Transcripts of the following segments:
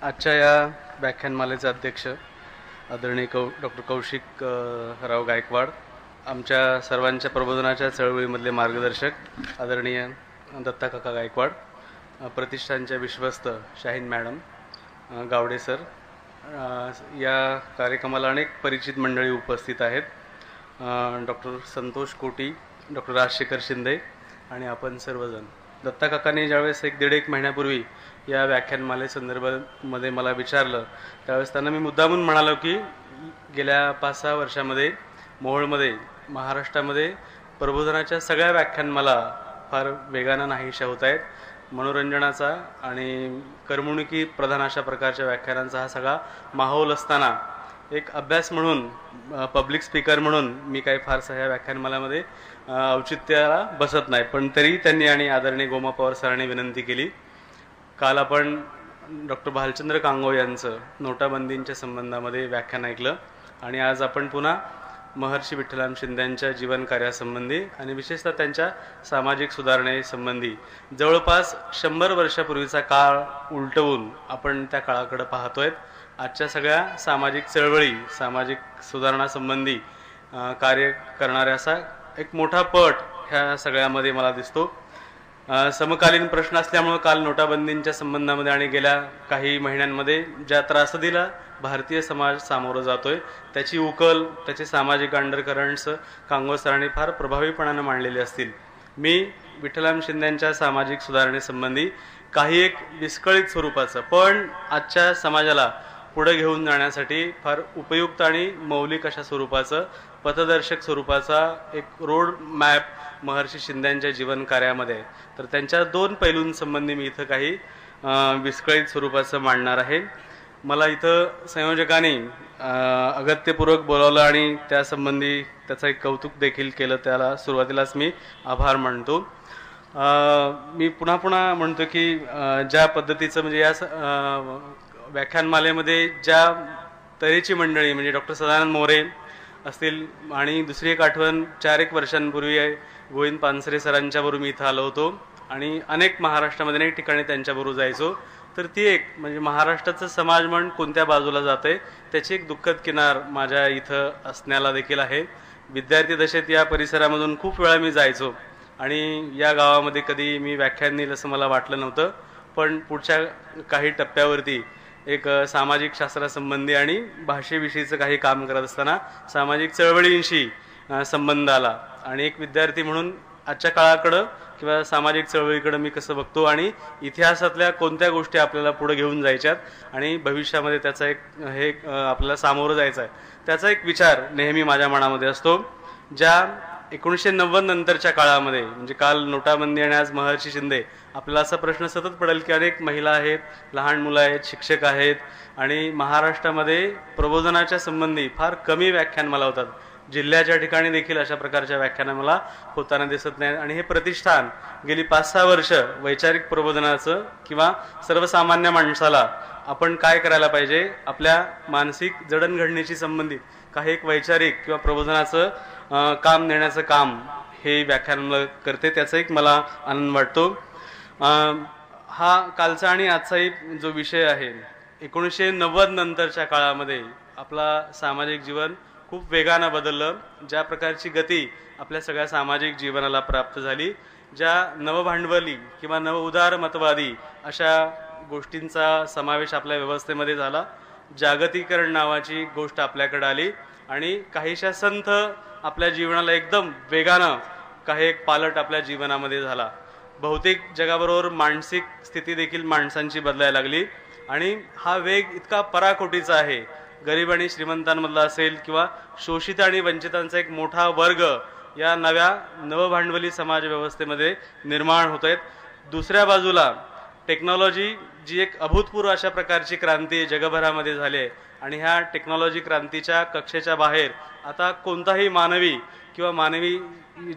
आजच्या या व्याख्यानमालेचे अध्यक्ष आदरणीय डॉक्टर कौशिक राव गायकवाड, आमच्या सर्वांच्या प्रबोधनाच्या चळवळीमधले मार्गदर्शक आदरणीय दत्ता काका गायकवाड, प्रतिष्ठानच्या विश्वस्त शाहीन मॅडम, गावडे सर, या कार्यक्रमाला अनेक परिचित मंडळी उपस्थित आहेत. डॉक्टर संतोष कोटी, डॉक्टर राजशेखर शिंदे आणि आपण सर्वजण. दत्ता काकांनी ज्यावेळेस एक दीड महिन्यापूर्वी या व्याख्यानमालेसंदर्भामध्ये मला विचारलं, त्यावेळेस त्यांना मी मुद्दामून म्हणालो की गेल्या 5-6 वर्षामध्ये मोहोळमध्ये महाराष्ट्रामध्ये प्रबोधनाच्या सगळ्या व्याख्यानमाला फार वेगानं नाहीशा होत आहेत. मनोरंजनाचा आणि करमणुकी प्रधान अशा प्रकारच्या व्याख्यानांचा हा सगळा माहोल असताना एक अभ्यास म्हणून, पब्लिक स्पीकर म्हणून मी काही फारसं ह्या व्याख्यानमालामध्ये औचित्याला बसत नाही. पण तरी त्यांनी आणि आदरणीय गोमा पवार सरांनी विनंती केली. काल आपण डॉक्टर भालचंद्र कांगो यांचं नोटाबंदींच्या संबंधामध्ये व्याख्यान ऐकलं आणि आज आपण पुन्हा महर्षी विठ्ठलराम शिंदेंच्या जीवन कार्यासंबंधी आणि विशेषतः त्यांच्या सामाजिक सुधारणेसंबंधी जवळपास 100 वर्षापूर्वीचा काळ उलटवून आपण त्या काळाकडे पाहतोय. आजच्या सगळ्या सामाजिक चळवळी, सामाजिक सुधारणासंबंधी कार्य करणाऱ्या असा एक मोठा पट ह्या सगळ्यामध्ये मला दिसतो. समकालीन प्रश्न असल्यामुळे काल नोटाबंदींच्या संबंधामध्ये आणि गेल्या काही महिन्यांमध्ये ज्या त्रासदीला भारतीय समाज सामोरं जातोय त्याची उकल, त्याचे सामाजिक अंडरकरंट्स कांगो सरांनी फार प्रभावीपणानं मांडलेले असतील. मी विठ्ठलराम शिंदेंच्या सामाजिक सुधारणेसंबंधी काही एक विस्कळीत स्वरूपाचं पण आजच्या समाजाला पुढे घेऊन जाण्यासाठी फार उपयुक्त आणि मौलिक अशा स्वरूपाचं, पथदर्शक स्वरूपाचा एक रोड मॅप महर्षी शिंदेंच्या जीवन कार्यामध्ये, तर त्यांच्या 2 पैलूंसंबंधी मी इथं काही विस्कळीत स्वरूपाचं मांडणार आहे. मला इथं संयोजकांनी अगत्यपूर्वक बोलावलं आणि त्यासंबंधी त्याचं एक कौतुक देखील केलं, त्याला सुरुवातीलाच मी आभार मानतो. मी पुन्हा पुन्हा म्हणतो की ज्या पद्धतीचं म्हणजे या व्याख्यानमालेमध्ये ज्या तऱ्हेची मंडळी म्हणजे डॉक्टर सदानंद मोरे असतील आणि दुसरी एक आठवण 4-1 वर्षांपूर्वी गोविंद पानसरे सरांच्याबरोबर मी इथं आलो होतो आणि अनेक महाराष्ट्रामध्ये अनेक ठिकाणी त्यांच्याबरोबर जायचो. तर ती एक म्हणजे महाराष्ट्राचं समाजमन कोणत्या बाजूला जात आहे त्याची एक दुःखद किनार माझ्या इथं असण्याला देखील आहे. विद्यार्थी दशेत या परिसरामधून खूप वेळा मी जायचो आणि या गावामध्ये कधी मी व्याख्यान देईल असं मला वाटलं नव्हतं. पण पुढच्या काही टप्प्यावरती एक सामाजिक शास्त्रासंबंधी आणि भाषेविषयीचं काही काम करत असताना सामाजिक चळवळींशी संबंध आला आणि एक विद्यार्थी म्हणून आजच्या काळाकडं किंवा सामाजिक चळवळीकडं मी कसं बघतो आणि इतिहासातल्या कोणत्या गोष्टी आपल्याला पुढे घेऊन जायच्यात आणि भविष्यामध्ये त्याचा एक हे आपल्याला सामोरं जायचं आहे त्याचा एक विचार नेहमी माझ्या मनामध्ये असतो. ज्या 1990 नंतरच्या काळामध्ये म्हणजे काल नोटाबंदी आणि आज महर्षी शिंदे, आपल्याला असा प्रश्न सतत पडेल की अनेक महिला आहेत, लहान मुलं आहेत, शिक्षक आहेत आणि महाराष्ट्रामध्ये प्रबोधनाच्या संबंधी फार कमी व्याख्यान मला होतात. जिल्ह्याच्या ठिकाणी देखील अशा प्रकारच्या व्याख्यानं मला होताना दिसत नाहीत आणि हे प्रतिष्ठान गेली 5-6 वर्ष वैचारिक प्रबोधनाचं किंवा सर्वसामान्य माणसाला आपण काय करायला पाहिजे, आपल्या मानसिक जडणघडणीशी संबंधित काही एक वैचारिक किंवा प्रबोधनाचं काम देण्याचं काम हे व्याख्यान करते, त्याचा एक मला आनंद वाटतो. हा कालचा आणि आजचाही जो विषय आहे, 1990 नंतरच्या काळामध्ये आपला सामाजिक जीवन खूप वेगानं बदललं. ज्या प्रकारची गती आपल्या सगळ्या सामाजिक जीवनाला प्राप्त झाली, ज्या नवभांडवली किंवा नवउदारमतवादी अशा गोष्टींचा समावेश आपल्या व्यवस्थेमध्ये झाला, जागतिकीकरण नावाची गोष्ट आपल्याकडे आली आणि काहीशा संथ आपल्या जीवनाला एकदम वेगानं काही एक पालट आपल्या जीवनामध्ये झाला. बहुतेक जगाबरोबर मानसिक स्थिती देखील माणसांची बदलायला लागली आणि हा वेग इतका पराकोटीचा आहे. गरीब आणि श्रीमंतांमधला असेल किंवा शोषित आणि वंचितांचा एक मोठा वर्ग या नवभांडवली समाज व्यवस्थेमध्ये निर्माण होत आहेत. दुसऱ्या बाजूला टेक्नॉलॉजी जी एक अभूतपूर्व अशा प्रकारची क्रांती जगभरामध्ये झाली आहे आणि ह्या टेक्नॉलॉजी क्रांतीच्या कक्षेच्या बाहेर आता कोणताही मानवी किंवा मानवी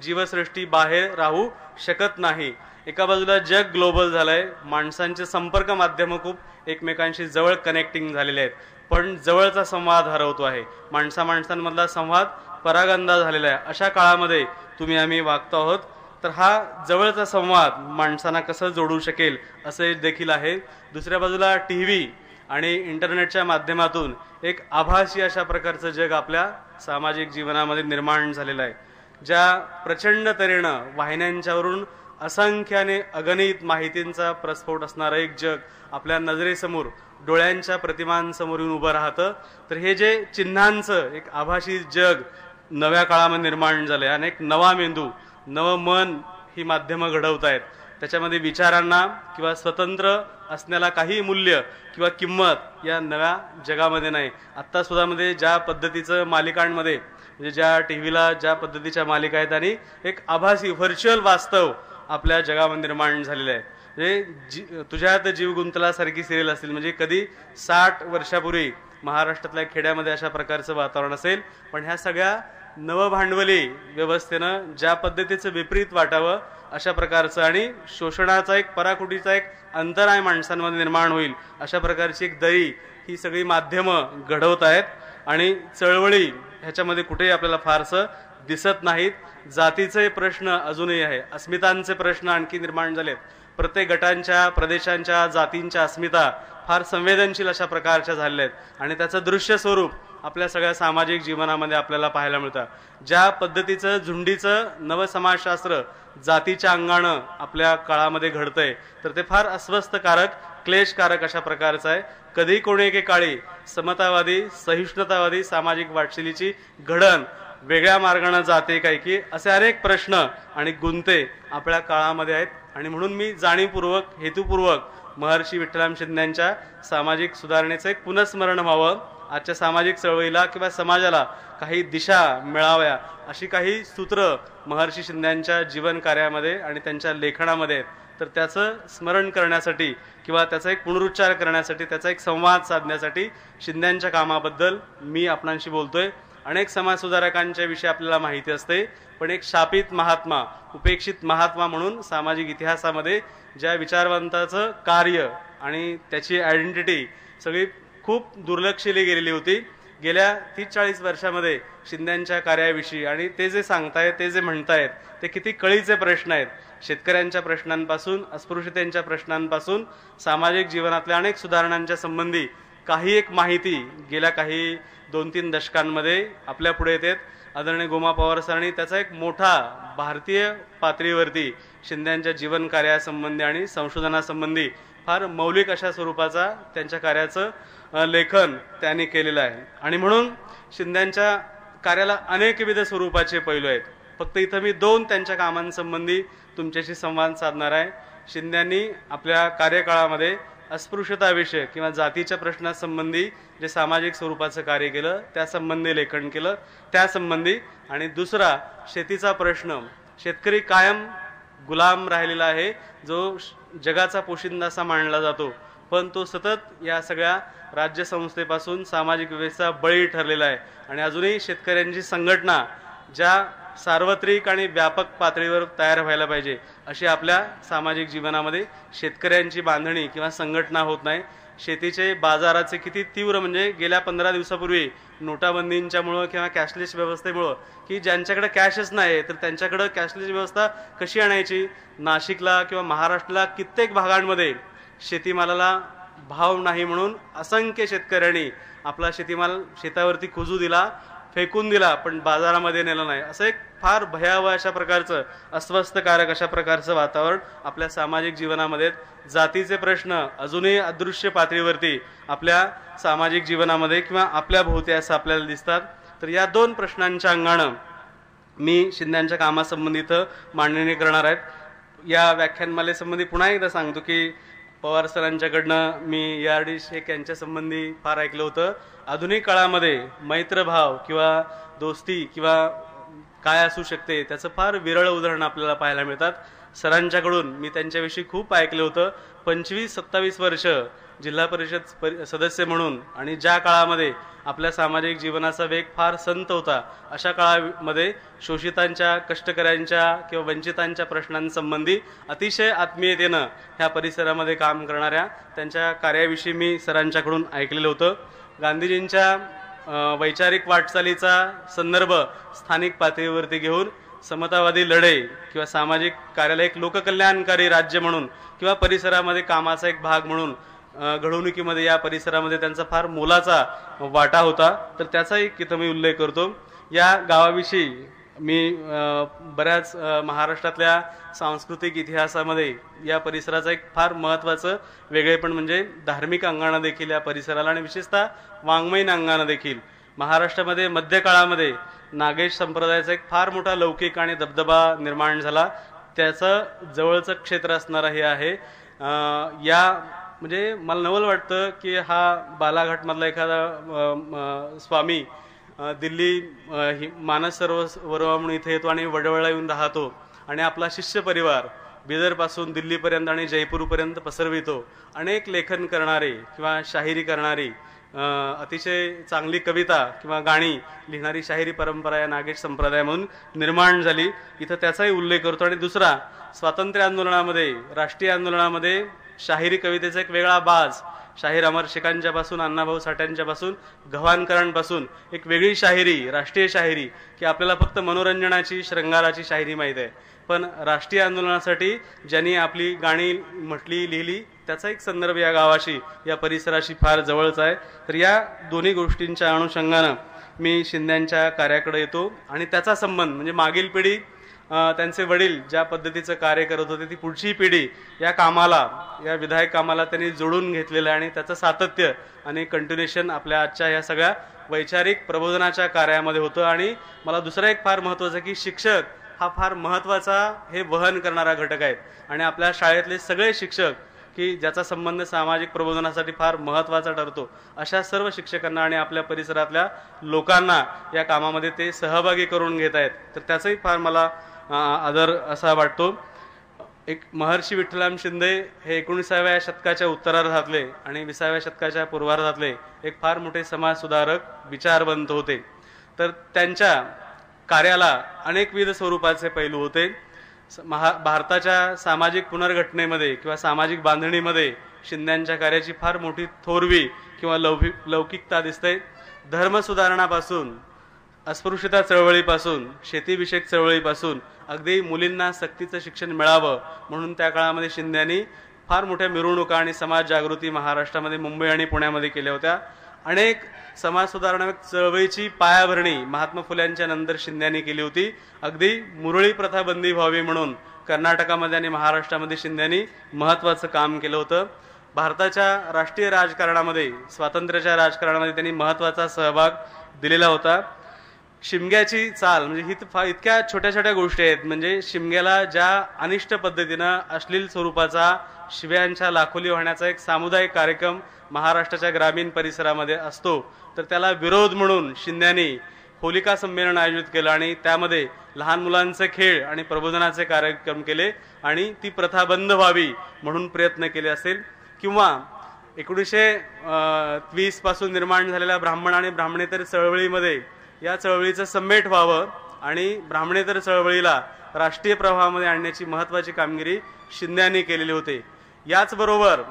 जीवसृष्टी बाहेर राहू शकत नाही. एका बाजूला जग ग्लोबल झालंय, माणसांचे संपर्क माध्यम खूप एकमेकांशी जवळ कनेक्टिंग झालेले आहेत, पण जवळचा संवाद हरवतो आहे. माणसांमधला संवाद परागंदा झालेला आहे. अशा काळामध्ये तुम्ही आम्ही वागतो आहोत, तर हा जवळचा संवाद माणसांना कसं जोडू शकेल असे देखील आहे. दुसऱ्या बाजूला टीव्ही आणि इंटरनेटच्या माध्यमातून एक आभासी अशा प्रकारचं जग आपल्या सामाजिक जीवनामध्ये निर्माण झालेलं आहे. ज्या प्रचंड तऱ्हेनं वाहिन्यांच्यावरून असंख्याने अगणित माहितींचा प्रस्फोट असणारं एक जग आपल्या नजरेसमोर डोळ्यांच्या प्रतिमांसमोर येऊन उभं राहतं. तर हे जे चिन्हांचं एक आभासी जग नव्या काळामध्ये निर्माण झालंय आणि एक नवा मेंदू, नवं मन ही माध्यमं घडवत आहेत. त्याच्यामध्ये विचारांना किंवा स्वतंत्र असण्याला काही मूल्य किंवा किंमत या नव्या जगामध्ये नाही. आत्ता सुद्धा ज्या पद्धतीचं मालिकांमध्ये म्हणजे ज्या टीव्हीला ज्या पद्धतीच्या मालिका आहेत आणि एक आभासी व्हर्च्युअल वास्तव आपल्या जगामध्ये निर्माण झालेलं आहे. म्हणजे तुझ्यात जीव गुंतला सारखी सिरियल असतील. म्हणजे कधी 60 वर्षापूर्वी महाराष्ट्रातल्या खेड्यामध्ये अशा प्रकारचं वातावरण असेल. पण ह्या सगळ्या नवभांडवली व्यवस्थेनं ज्या पद्धतीचं विपरीत वाटावं अशा प्रकारचं आणि शोषणाचा एक पराकुटीचा एक अंतराय माणसांमध्ये निर्माण होईल अशा प्रकारची एक दरी ही सगळी माध्यमं घडवत आहेत. आणि चळवळी ह्याच्यामध्ये कुठेही आपल्याला फारसं दिसत नाहीत. जातीचे प्रश्न अजूनही आहे, अस्मितांचे प्रश्न आणखी निर्माण झालेत. प्रत्येक गटांच्या, प्रदेशांच्या, जातींच्या अस्मिता फार संवेदनशील अशा प्रकारच्या झालेल्या आहेत आणि त्याचं दृश्य स्वरूप आपल्या सगळ्या सामाजिक जीवनामध्ये आपल्याला पाहायला मिळतं. ज्या पद्धतीचं झुंडीचं नवसमाजशास्त्र जातीच्या अंगानं आपल्या काळामध्ये घडतंय तर ते फार अस्वस्थकारक, क्लेशकारक अशा प्रकारचं आहे. कधी कोणी एकेकाळी समतावादी, सहिष्णुतावादी सामाजिक वाटचालीची घडण वेगळ्या मार्गाने जाते काय की असे अनेक प्रश्न आणि गुंते आपल्या काळामध्ये आहेत. आणि म्हणून मी जाणीवपूर्वक, हेतुपूर्वक महर्षी विठ्ठलराम शिंदेंच्या सामाजिक सुधारणेचं एक पुनस्मरण व्हावं, आजच्या सामाजिक चळवळीला किंवा समाजाला काही दिशा मिळाव्या अशी काही सूत्र महर्षी शिंदेंच्या जीवन कार्यामध्ये आणि त्यांच्या लेखनामध्ये आहेत. तर त्याचं स्मरण करण्यासाठी किंवा त्याचा एक पुनरुच्चार करण्यासाठी, त्याचा एक संवाद साधण्यासाठी शिंदेंच्या कामाबद्दल मी आपणांशी बोलतोय. अनेक समाजसुधारकांच्या विषयी आपल्याला माहिती असते, पण एक शापित महात्मा, उपेक्षित महात्मा म्हणून सामाजिक इतिहासामध्ये ज्या विचारवंताचं कार्य आणि त्याची आयडेंटिटी सगळी खूप दुर्लक्षिली गेलेली होती. गेल्या 30-40 वर्षामध्ये शिंदेंच्या कार्याविषयी आणि ते जे सांगतायत, ते जे म्हणतायत ते किती कळीचे प्रश्न आहेत. शेतकऱ्यांच्या प्रश्नांपासून, अस्पृश्यतेच्या प्रश्नांपासून, सामाजिक जीवनातल्या अनेक सुधारणांच्या संबंधी काही एक माहिती गेल्या काही 2-3 दशकांमध्ये आपल्या पुढे येतात. आदरणीय गोमा पवार सरांनी त्याचा एक मोठा भारतीय पातळीवरती शिंदेंच्या जीवन कार्यासंबंधी आणि संशोधनासंबंधी फार मौलिक अशा स्वरूपाचा त्यांच्या कार्याचं लेखन त्यांनी केलेलं आहे. आणि म्हणून शिंदेंच्या कार्याला अनेकविध स्वरूपाचे पैलू आहेत. फक्त इथं मी 2 त्यांच्या कामांसंबंधी तुमच्याशी संवाद साधणार आहे. शिंदेंनी आपल्या कार्यकाळामध्ये अस्पृश्यता विषय किंवा जातीच्या प्रश्नासंबंधी जे सामाजिक स्वरूपाचं कार्य केलं, त्यासंबंधी लेखन केलं, त्यासंबंधी. आणि दुसरा शेतीचा प्रश्न. शेतकरी कायम गुलाम राहिलेला आहे, जो जगाचा पोशिंदा असा मानला जातो, पण तो सतत या सगळ्या राज्यसंस्थेपासून सामाजिक व्यवस्था बळी ठरलेला आहे. आणि अजूनही शेतकऱ्यांची संघटना ज्या सार्वत्रिक आणि व्यापक पातळीवर तयार व्हायला पाहिजे अशी आपल्या सामाजिक जीवनामध्ये शेतकऱ्यांची बांधणी किंवा संघटना होत नाही. शेतीचे बाजाराचे किती तीव्र, म्हणजे गेल्या 15 दिवसापूर्वी नोटाबंदींच्यामुळं किंवा कॅशलेस व्यवस्थेमुळं की ज्यांच्याकडे कॅशच नाही तर त्यांच्याकडे कॅशलेस व्यवस्था कशी आणायची. नाशिकला किंवा महाराष्ट्राला कित्येक भागांमध्ये शेतीमालाला भाव नाही म्हणून असंख्य शेतकऱ्यांनी आपला शेतीमाल शेतावरती कुजू दिला, फेकून दिला, पण बाजारामध्ये नेलं नाही. असं एक फार भयावह अशा प्रकारचं, अस्वस्थकारक अशा प्रकारचं वातावरण आपल्या सामाजिक जीवनामध्ये. जातीचे प्रश्न अजूनही अदृश्य पातळीवरती आपल्या सामाजिक जीवनामध्ये किंवा आपल्या भोवती असं आपल्याला दिसतात. तर या 2 प्रश्नांच्या अंगानं मी शिंदेंच्या कामासंबंधित मांडणी करणार आहेत. या व्याख्यानमालेसंबंधी पुन्हा एकदा सांगतो की पवार सरांच्याकडनं मी यार्डी शेख यांच्या संबंधी फार ऐकलं होतं. आधुनिक काळामध्ये मैत्रभाव किंवा दोस्ती किंवा काय असू शकते त्याचं फार विरळ उदाहरण आपल्याला पाहायला मिळतात. सरांच्याकडून मी त्यांच्याविषयी खूप ऐकलं होतं. 25-27 वर्ष जिल्हा परिषद सदस्य म्हणून आणि ज्या काळामध्ये आपल्या सामाजिक जीवनाचा वेग फार संत होता अशा काळामध्ये शोषितांच्या, कष्टकऱ्यांच्या किंवा वंचितांच्या प्रश्नांसंबंधी अतिशय आत्मीयतेनं ह्या परिसरामध्ये काम करणाऱ्या त्यांच्या कार्याविषयी मी सरांच्याकडून ऐकलेलं होतं. गांधीजींच्या वैचारिक वाटचालीचा संदर्भ स्थानिक पातळीवरती घेऊन समतावादी लढे किंवा सामाजिक कार्याला एक लोककल्याणकारी राज्य म्हणून किंवा परिसरामध्ये कामाचा एक भाग म्हणून घडवणुकीमध्ये या परिसरामध्ये त्यांचा फार मोलाचा वाटा होता. तर त्याचाही इथं मी उल्लेख करतो. या गावाविषयी मी बऱ्याच महाराष्ट्रातल्या सांस्कृतिक इतिहासामध्ये या परिसराचा एक फार महत्त्वाचं वेगळेपण म्हणजे धार्मिक अंगानं देखील या परिसराला आणि विशेषतः वाङ्मयीन अंगानं देखील महाराष्ट्रामध्ये मध्यकाळामध्ये नागेश संप्रदायाचा एक फार मोठा लौकिक आणि दबदबा निर्माण झाला. त्याचं जवळचं क्षेत्र असणारं हे आहे. या म्हणजे मला नवल वाटतं की हा बालाघाटमधला एखादा स्वामी दिल्ली मानस सरोवर म्हणून इथे येतो आणि वडवळला येऊन राहतो आणि आपला शिष्य परिवार बिदरपासून दिल्लीपर्यंत आणि जयपूरपर्यंत पसरवितो. अनेक लेखन करणारे किंवा शाहिरी करणारी अतिशय चांगली कविता किंवा गाणी लिहिणारी शाहिरी परंपरा या नागेश संप्रदायामधून निर्माण झाली. इथं त्याचाही उल्लेख करतो. आणि दुसरा, स्वातंत्र्य आंदोलनामध्ये राष्ट्रीय आंदोलनामध्ये शाहिरी कवितेचा एक वेगळा बाज, शाहीर अमर शेखांच्या पासून अण्णाभाऊ साठ्यांच्या पासून गव्हाणकरांपासून एक वेगळी शाहिरी, राष्ट्रीय शाहिरी की आपल्याला फक्त मनोरंजनाची श्रृंगाराची शाहिरी माहीत आहे, पण राष्ट्रीय आंदोलनासाठी ज्यांनी आपली गाणी म्हटली लिहिली त्याचा एक संदर्भ या गावाशी या परिसराशी फार जवळचा आहे. तर या दोन्ही गोष्टींच्या अनुषंगानं मी शिंद्यांच्या कार्याकडे येतो आणि त्याचा संबंध म्हणजे मागील पिढी त्यांचे वडील ज्या पद्धतीचं कार्य करत होते ती पुढची पिढी या कामाला, या विधायक कामाला त्यांनी जोडून घेतलेलं आहे आणि त्याचं सातत्य आणि कंटिन्युएशन आपल्या आजच्या या सगळ्या वैचारिक प्रबोधनाच्या कार्यामध्ये होतं. आणि मला दुसरा एक फार महत्त्वाचं की शिक्षक हा फार महत्त्वाचा हे वहन करणारा घटक आहे आणि आपल्या शाळेतले सगळे शिक्षक की ज्याचा संबंध सामाजिक प्रबोधनासाठी फार महत्त्वाचा ठरतो अशा सर्व शिक्षकांना आणि आपल्या परिसरातल्या लोकांना या कामामध्ये ते सहभागी करून घेत आहेत. तर त्याचाही फार मला आदर असा वाटतो. एक महर्षी विठ्ठलराम शिंदे हे 19व्या शतकाच्या उत्तरार्धातले आणि 20व्या शतकाच्या पूर्वार्धातले एक फार मोठे समाज सुधारक विचारवंत होते. तर त्यांच्या कार्याला अनेकविध स्वरूपाचे पैलू होते. भारताच्या सामाजिक पुनर्घटनेमध्ये किंवा सामाजिक बांधणीमध्ये शिंद्यांच्या कार्याची फार मोठी थोरवी किंवा लौकिकता दिसते. धर्मसुधारणापासून, अस्पृश्यता चळवळीपासून, शेतीविषयक चळवळीपासून अगदी मुलींना सक्तीचं शिक्षण मिळावं म्हणून त्या काळामध्ये शिंद्यांनी फार मोठ्या मिरवणुका आणि समाज जागृती महाराष्ट्रामध्ये मुंबई आणि पुण्यामध्ये केल्या होत्या. अनेक समाज सुधारणा चळवळीची पायाभरणी महात्मा फुल्यांच्या नंतर शिंद्यांनी केली होती. अगदी मुरळी प्रथा बंदी व्हावी म्हणून कर्नाटकामध्ये आणि महाराष्ट्रामध्ये शिंद्यांनी महत्त्वाचं काम केलं होतं. भारताच्या राष्ट्रीय राजकारणामध्ये, स्वातंत्र्याच्या राजकारणामध्ये त्यांनी महत्त्वाचा सहभाग दिलेला होता. शिमग्याची चाल म्हणजे इतक्या छोट्या छोट्या गोष्टी आहेत. म्हणजे शिमग्याला ज्या अनिष्ट पद्धतीनं अश्लील स्वरूपाचा शिव्यांच्या लाखोली वाहण्याचा एक सामुदायिक कार्यक्रम महाराष्ट्राच्या ग्रामीण परिसरामध्ये असतो, तर त्याला विरोध म्हणून शिंद्यांनी होलिका संमेलन आयोजित केलं आणि त्यामध्ये लहान मुलांचे खेळ आणि प्रबोधनाचे कार्यक्रम केले आणि ती प्रथा बंद व्हावी म्हणून प्रयत्न केले असेल. किंवा 1920 पासून निर्माण झालेल्या ब्राह्मण आणि ब्राह्मणेतर चळवळीमध्ये या चळवळीचं सम्मेट व्हावं आणि ब्राह्मणेतर चळवळीला राष्ट्रीय प्रवाहामध्ये आणण्याची महत्त्वाची कामगिरी शिंद्यांनी केलेली होती. याचबरोबर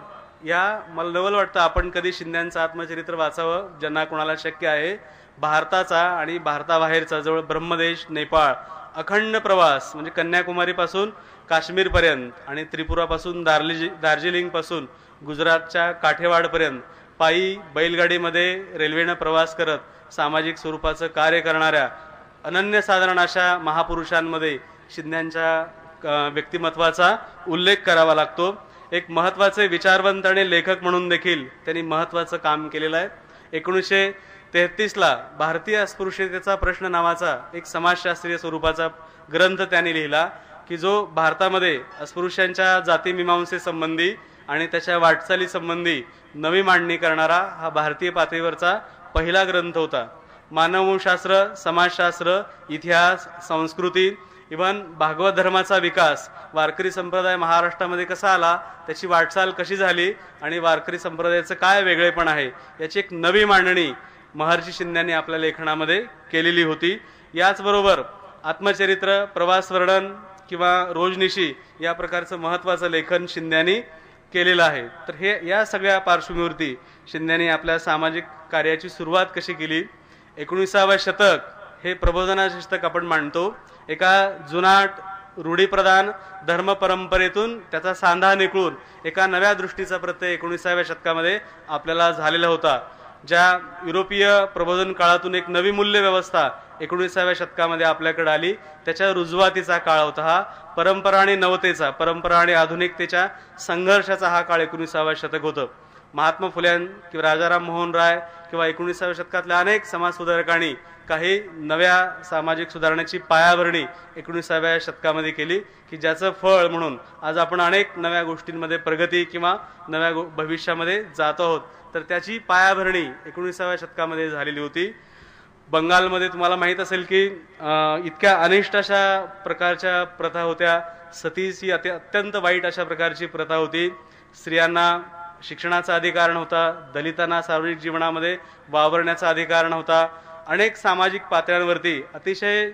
मला नवल वाटतं आपण कधी शिंद्यांचं आत्मचरित्र वाचावं, ज्यांना कोणाला शक्य आहे. भारताचा आणि भारताबाहेरचा जवळ ब्रह्मदेश, नेपाळ अखंड प्रवास म्हणजे कन्याकुमारीपासून काश्मीरपर्यंत आणि त्रिपुरापासून दार्जिलिंगपासून गुजरातच्या काठेवाडपर्यंत पायी, बैलगाडीमध्ये, रेल्वेनं प्रवास करत सामाजिक स्वरूपाचं कार्य करणाऱ्या अनन्यसाधारण अशा महापुरुषांमध्ये शिंद्यांच्या व्यक्तिमत्वाचा उल्लेख करावा लागतो. एक महत्त्वाचे विचारवंत आणि लेखक म्हणून देखील त्यांनी महत्त्वाचं काम केलेलं आहे. 1933ला भारतीय अस्पृश्यतेचा प्रश्न नावाचा एक समाजशास्त्रीय स्वरूपाचा ग्रंथ त्यांनी लिहिला की जो भारतामध्ये अस्पृश्यांच्या जातीमीमांसेसंबंधी आणि त्याच्या वाटचाली संबंधी नवी मांडणी करणारा हा भारतीय पातळीवरचा पहिला ग्रंथ होता. मानवशास्त्र, समाजशास्त्र, इतिहास, संस्कृती, इव्हन भागवत धर्माचा विकास, वारकरी संप्रदाय महाराष्ट्रामध्ये कसा आला, त्याची वाटचाल कशी झाली आणि वारकरी संप्रदायाचं काय वेगळेपण आहे याची एक नवी मांडणी महर्षी शिंद्यांनी आपल्या लेखनामध्ये केलेली होती. याचबरोबर आत्मचरित्र, प्रवास वर्णन किंवा रोजनिशी या प्रकारचं महत्त्वाचं लेखन शिंद्यांनी केलेलं आहे. तर हे या सगळ्या पार्श्वभूमीवरती शिंद्यांनी आपल्या सामाजिक कार्याची सुरुवात कशी केली. 19व्या शतक हे प्रबोधनाचे शतक आपण मानतो. एका जुनाट रूढीप्रधान धर्म परंपरेतून त्याचा सांधा निकळून एका नव्या दृष्टीचा प्रत्यय 19व्या शतकामध्ये आपल्याला झालेला होता. ज्या युरोपीय प्रबोधन काळातून एक नवी मूल्य व्यवस्था 19व्या शतकामध्ये आपल्याकडे आली, त्याच्या रुजवातीचा काळ होता हा. परंपरा आणि नवतेचा, परंपरा आणि आधुनिकतेच्या संघर्षाचा हा काळ 19व्या शतक होतं. महात्मा फुले किंवा राजाराम मोहन राय किंवा 19व्या शतकातल्या अनेक समाजसुधारकांनी काही नव्या सामाजिक सुधारणेची पायाभरणी 19व्या शतकामध्ये केली, की ज्याचं फळ म्हणून आज आपण अनेक नव्या गोष्टींमध्ये प्रगती किंवा नव्या भविष्यामध्ये जात आहोत. तर त्याची पायाभरणी 19व्या शतकामध्ये झालेली होती. बंगालमध्ये तुम्हाला माहीत असेल की इतक्या अनिष्ट अशा प्रकारच्या प्रथा होत्या. सतीची अत्यंत वाईट अशा प्रकारची प्रथा होती. स्त्रियांना शिक्षणाचा अधिकार नव्हता, दलितांना सार्वजनिक जीवनामध्ये वावरण्याचा अधिकार नव्हता. अनेक सामाजिक पातळ्यांवरती अतिशय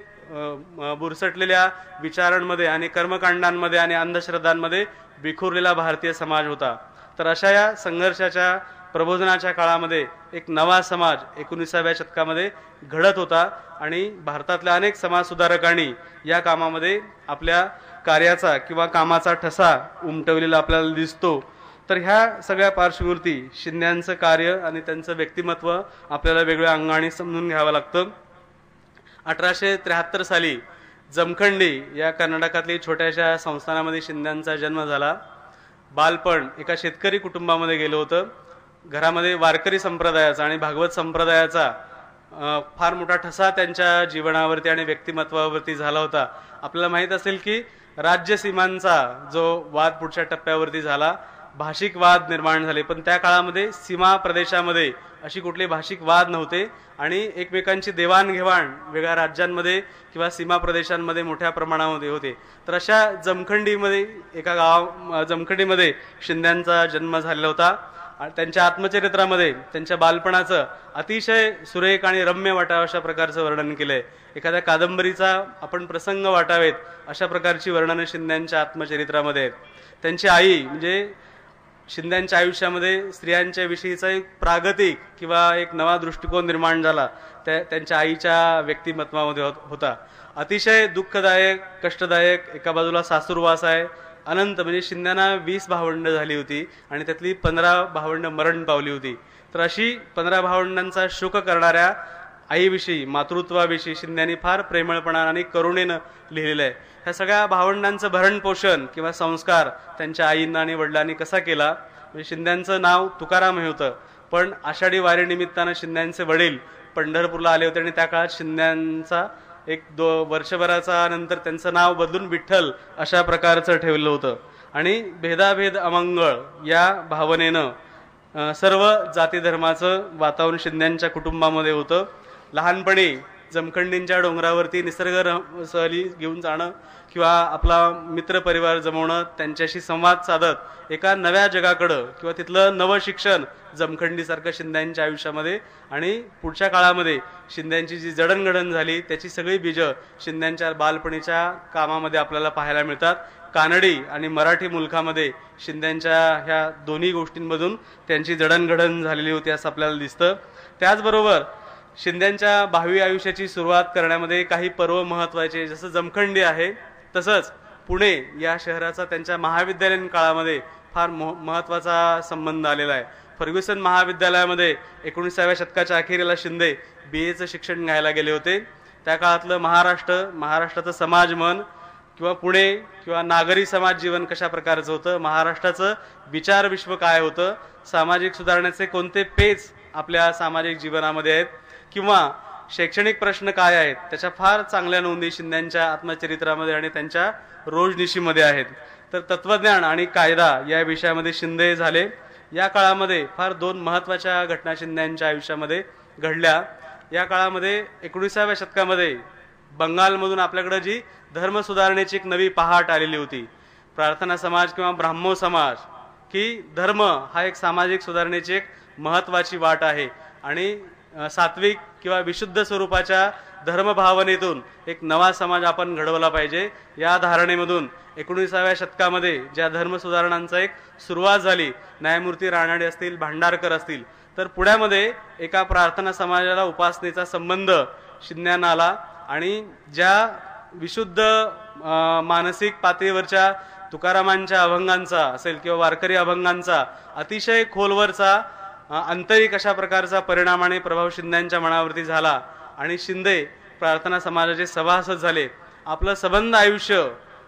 बुरसटलेल्या विचारांमध्ये आणि कर्मकांडांमध्ये आणि अंधश्रद्धांमध्ये विखुरलेला भारतीय समाज होता. तर अशा या संघर्षाच्या प्रबोधनाच्या काळामध्ये एक नवा समाज 19व्या शतकामध्ये घडत होता आणि भारतातल्या अनेक समाजसुधारकांनी या कामामध्ये आपल्या कार्याचा किंवा कामाचा ठसा उमटवलेला आपल्याला दिसतो. तर ह्या सगळ्या पार्श्वभूमीवरती शिंद्यांचं कार्य आणि त्यांचं व्यक्तिमत्व आपल्याला वेगळ्या अंगाने समजून घ्यावं लागतं. 1873 साली जमखंडी या कर्नाटकातली छोट्याशा संस्थानामध्ये शिंद्यांचा जन्म झाला. बालपण एका शेतकरी कुटुंबामध्ये गेलं होतं. घरामध्ये वारकरी संप्रदायाचा आणि भागवत संप्रदायाचा फार मोठा ठसा त्यांच्या जीवनावरती आणि व्यक्तिमत्वावरती झाला होता. आपल्याला माहीत असेल की राज्य सीमांचा जो वाद पुढच्या टप्प्यावरती झाला, भाषिक वाद निर्माण झाले, पण त्या काळामध्ये सीमा प्रदेशामध्ये अशी कुठली भाषिक वाद नव्हते आणि एकमेकांची देवाणघेवाण वेगळ्या राज्यांमध्ये किंवा सीमा प्रदेशांमध्ये मोठ्या प्रमाणामध्ये होते. तर अशा जमखंडीमध्ये एका जमखंडीमध्ये शिंद्यांचा जन्म झालेला होता. त्यांच्या आत्मचरित्रामध्ये त्यांच्या बालपणाचं अतिशय सुरेख आणि रम्य वाटावं अशा प्रकारचं वर्णन केलंय. एखाद्या कादंबरीचा आपण प्रसंग वाटावेत अशा प्रकारची वर्णनं शिंद्यांच्या आत्मचरित्रामध्ये आहेत. त्यांची आई म्हणजे शिंद्यांच्या आयुष्यामध्ये स्त्रियांच्या विषयीचा एक प्रागतिक किंवा एक नवा दृष्टिकोन निर्माण झाला त्यांच्या आईच्या व्यक्तिमत्वामध्ये होता. अतिशय दुःखदायक, कष्टदायक. एका बाजूला सासूरवास आहे, अनंत म्हणजे शिंद्यांना 20 भावंड झाली होती आणि त्यातली 15 भावंड मरण पावली होती. तर अशी 15 भावंडांचा शोक करणाऱ्या आईविषयी, मातृत्वाविषयी शिंद्यांनी फार प्रेमळपणा आणि करुणेनं लिहिलेलं आहे. ह्या सगळ्या भावंडांचं भरण पोषण किंवा संस्कार त्यांच्या आईंना आणि वडिलांनी कसा केला. म्हणजे शिंद्यांचं नाव तुकाराम हे होतं, पण आषाढी वारीनिमित्तानं शिंद्यांचे वडील पंढरपूरला आले होते आणि त्या काळात शिंद्यांचा एक वर्षभराचा नंतर त्यांचं नाव बदलून विठ्ठल अशा प्रकारचं ठेवलं होतं. आणि भेदाभेद अमंगळ या भावनेनं सर्व जाती धर्माचं वातावरण शिंद्यांच्या कुटुंबामध्ये होतं. लहानपणी जमखंडींच्या डोंगरावरती निसर्ग सहली घेऊन जाणं किंवा आपला मित्र परिवार जमवणं, त्यांच्याशी संवाद साधत एका नव्या जगाकडं किंवा तिथलं नवं शिक्षण जमखंडीसारखं शिंद्यांच्या आयुष्यामध्ये आणि पुढच्या काळामध्ये शिंद्यांची जी जडणघडण झाली त्याची सगळी बीजं शिंद्यांच्या बालपणीच्या कामामध्ये आपल्याला पाहायला मिळतात. कानडी आणि मराठी मुलखामध्ये शिंद्यांच्या ह्या दोन्ही गोष्टींमधून त्यांची जडणघडण झालेली होती असं आपल्याला दिसतं. त्याचबरोबर शिंद्यांच्या भावी आयुष्याची सुरुवात करण्यामध्ये काही पर्व महत्त्वाचे, जसं जमखंडी आहे तसंच पुणे या शहराचा त्यांच्या महाविद्यालयीन काळामध्ये फार महत्त्वाचा संबंध आलेला आहे. फर्ग्युसन महाविद्यालयामध्ये 19व्या शतकाच्या अखेरीला शिंदे BAचं शिक्षण घ्यायला गेले होते. त्या काळातलं महाराष्ट्राचं समाजमन किंवा पुणे किंवा नागरी समाज जीवन कशा प्रकारचं होतं, महाराष्ट्राचं विचार विश्व काय होतं, सामाजिक सुधारण्याचे कोणते पेच आपल्या सामाजिक जीवनामध्ये आहेत किंवा शैक्षणिक प्रश्न काय आहेत, त्याच्या फार चांगल्या नोंदी शिंद्यांच्या आत्मचरित्रामध्ये आणि त्यांच्या रोजनिशीमध्ये आहेत. तर तत्वज्ञान आणि कायदा या विषयामध्ये शिंदे झाले. या काळामध्ये फार 2 महत्त्वाच्या घटना शिंद्यांच्या आयुष्यामध्ये घडल्या. या काळामध्ये 19व्या शतकामध्ये बंगालमधून आपल्याकडे जी धर्म सुधारणेची एक नवी पहाट आलेली होती. प्रार्थना समाज किंवा ब्राह्मो समाज, की धर्म हा एक सामाजिक सुधारणेची एक महत्त्वाची वाट आहे आणि सात्विक किंवा विशुद्ध स्वरूपाच्या धर्मभावनेतून एक नवा समाज आपण घडवला पाहिजे. या धारणेमधून 19व्या शतकामध्ये ज्या धर्म सुधारणांचा एक सुरुवात झाली, न्यायमूर्ती रानडे असतील, भांडारकर असतील, तर पुण्यामध्ये एका प्रार्थना समाजाला उपासनेचा संबंध शिंद्यांना आला आणि ज्या विशुद्ध मानसिक पातळीवरच्या तुकारामांच्या अभंगांचा असेल किंवा वारकरी अभंगांचा अतिशय खोलवरचा आंतरिक अशा प्रकारचा परिणाम आणि प्रभाव शिंद्यांच्या मनावरती झाला आणि शिंदे प्रार्थना समाजाचे सभासद झाले. आपलं सबंध आयुष्य